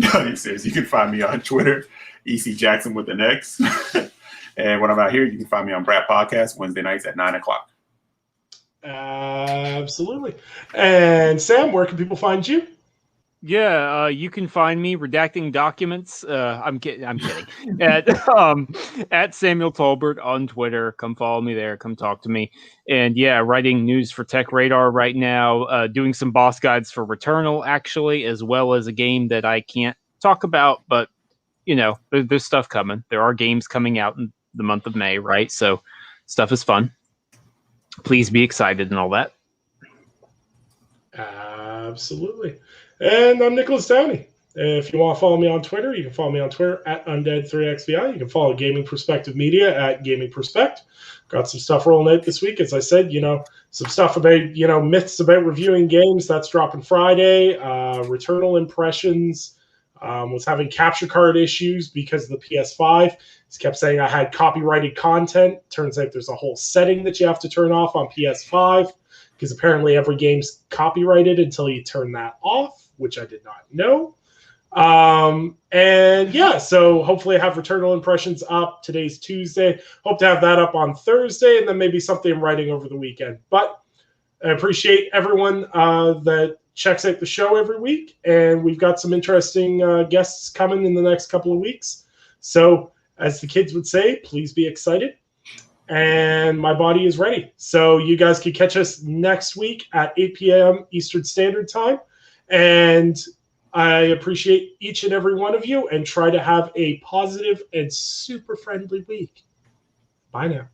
No, you serious. You can find me on Twitter, EC Jackson with an X. And when I'm out here, you can find me on Brad Podcast Wednesday nights at 9 o'clock. Absolutely. And Sam, where can people find you? Yeah, you can find me redacting documents. I'm kidding. At Samuel Tolbert on Twitter. Come follow me there. Come talk to me. And yeah, writing news for Tech Radar right now. Doing some boss guides for Returnal actually, as well as a game that I can't talk about. But you know, there's stuff coming. There are games coming out in the month of May, right? So stuff is fun. Please be excited and all that. Absolutely. And I'm Nicholas Downey. If you want to follow me on Twitter, you can follow me on Twitter at Undead3XVI. You can follow Gaming Perspective Media at Gaming Perspect. Got some stuff rolling out this week. As I said, some stuff about, myths about reviewing games. That's dropping Friday. Returnal impressions. Was having capture card issues because of the PS5. He kept saying I had copyrighted content. Turns out there's a whole setting that you have to turn off on PS5 because apparently every game's copyrighted until you turn that off, which I did not know. So hopefully I have Returnal impressions up. Today's Tuesday. Hope to have that up on Thursday, and then maybe something I'm writing over the weekend. But I appreciate everyone that checks out the show every week, and we've got some interesting guests coming in the next couple of weeks. So, as the kids would say, please be excited. And my body is ready. So you guys can catch us next week at 8 p.m. Eastern Standard Time. And I appreciate each and every one of you, and try to have a positive and super friendly week. Bye now.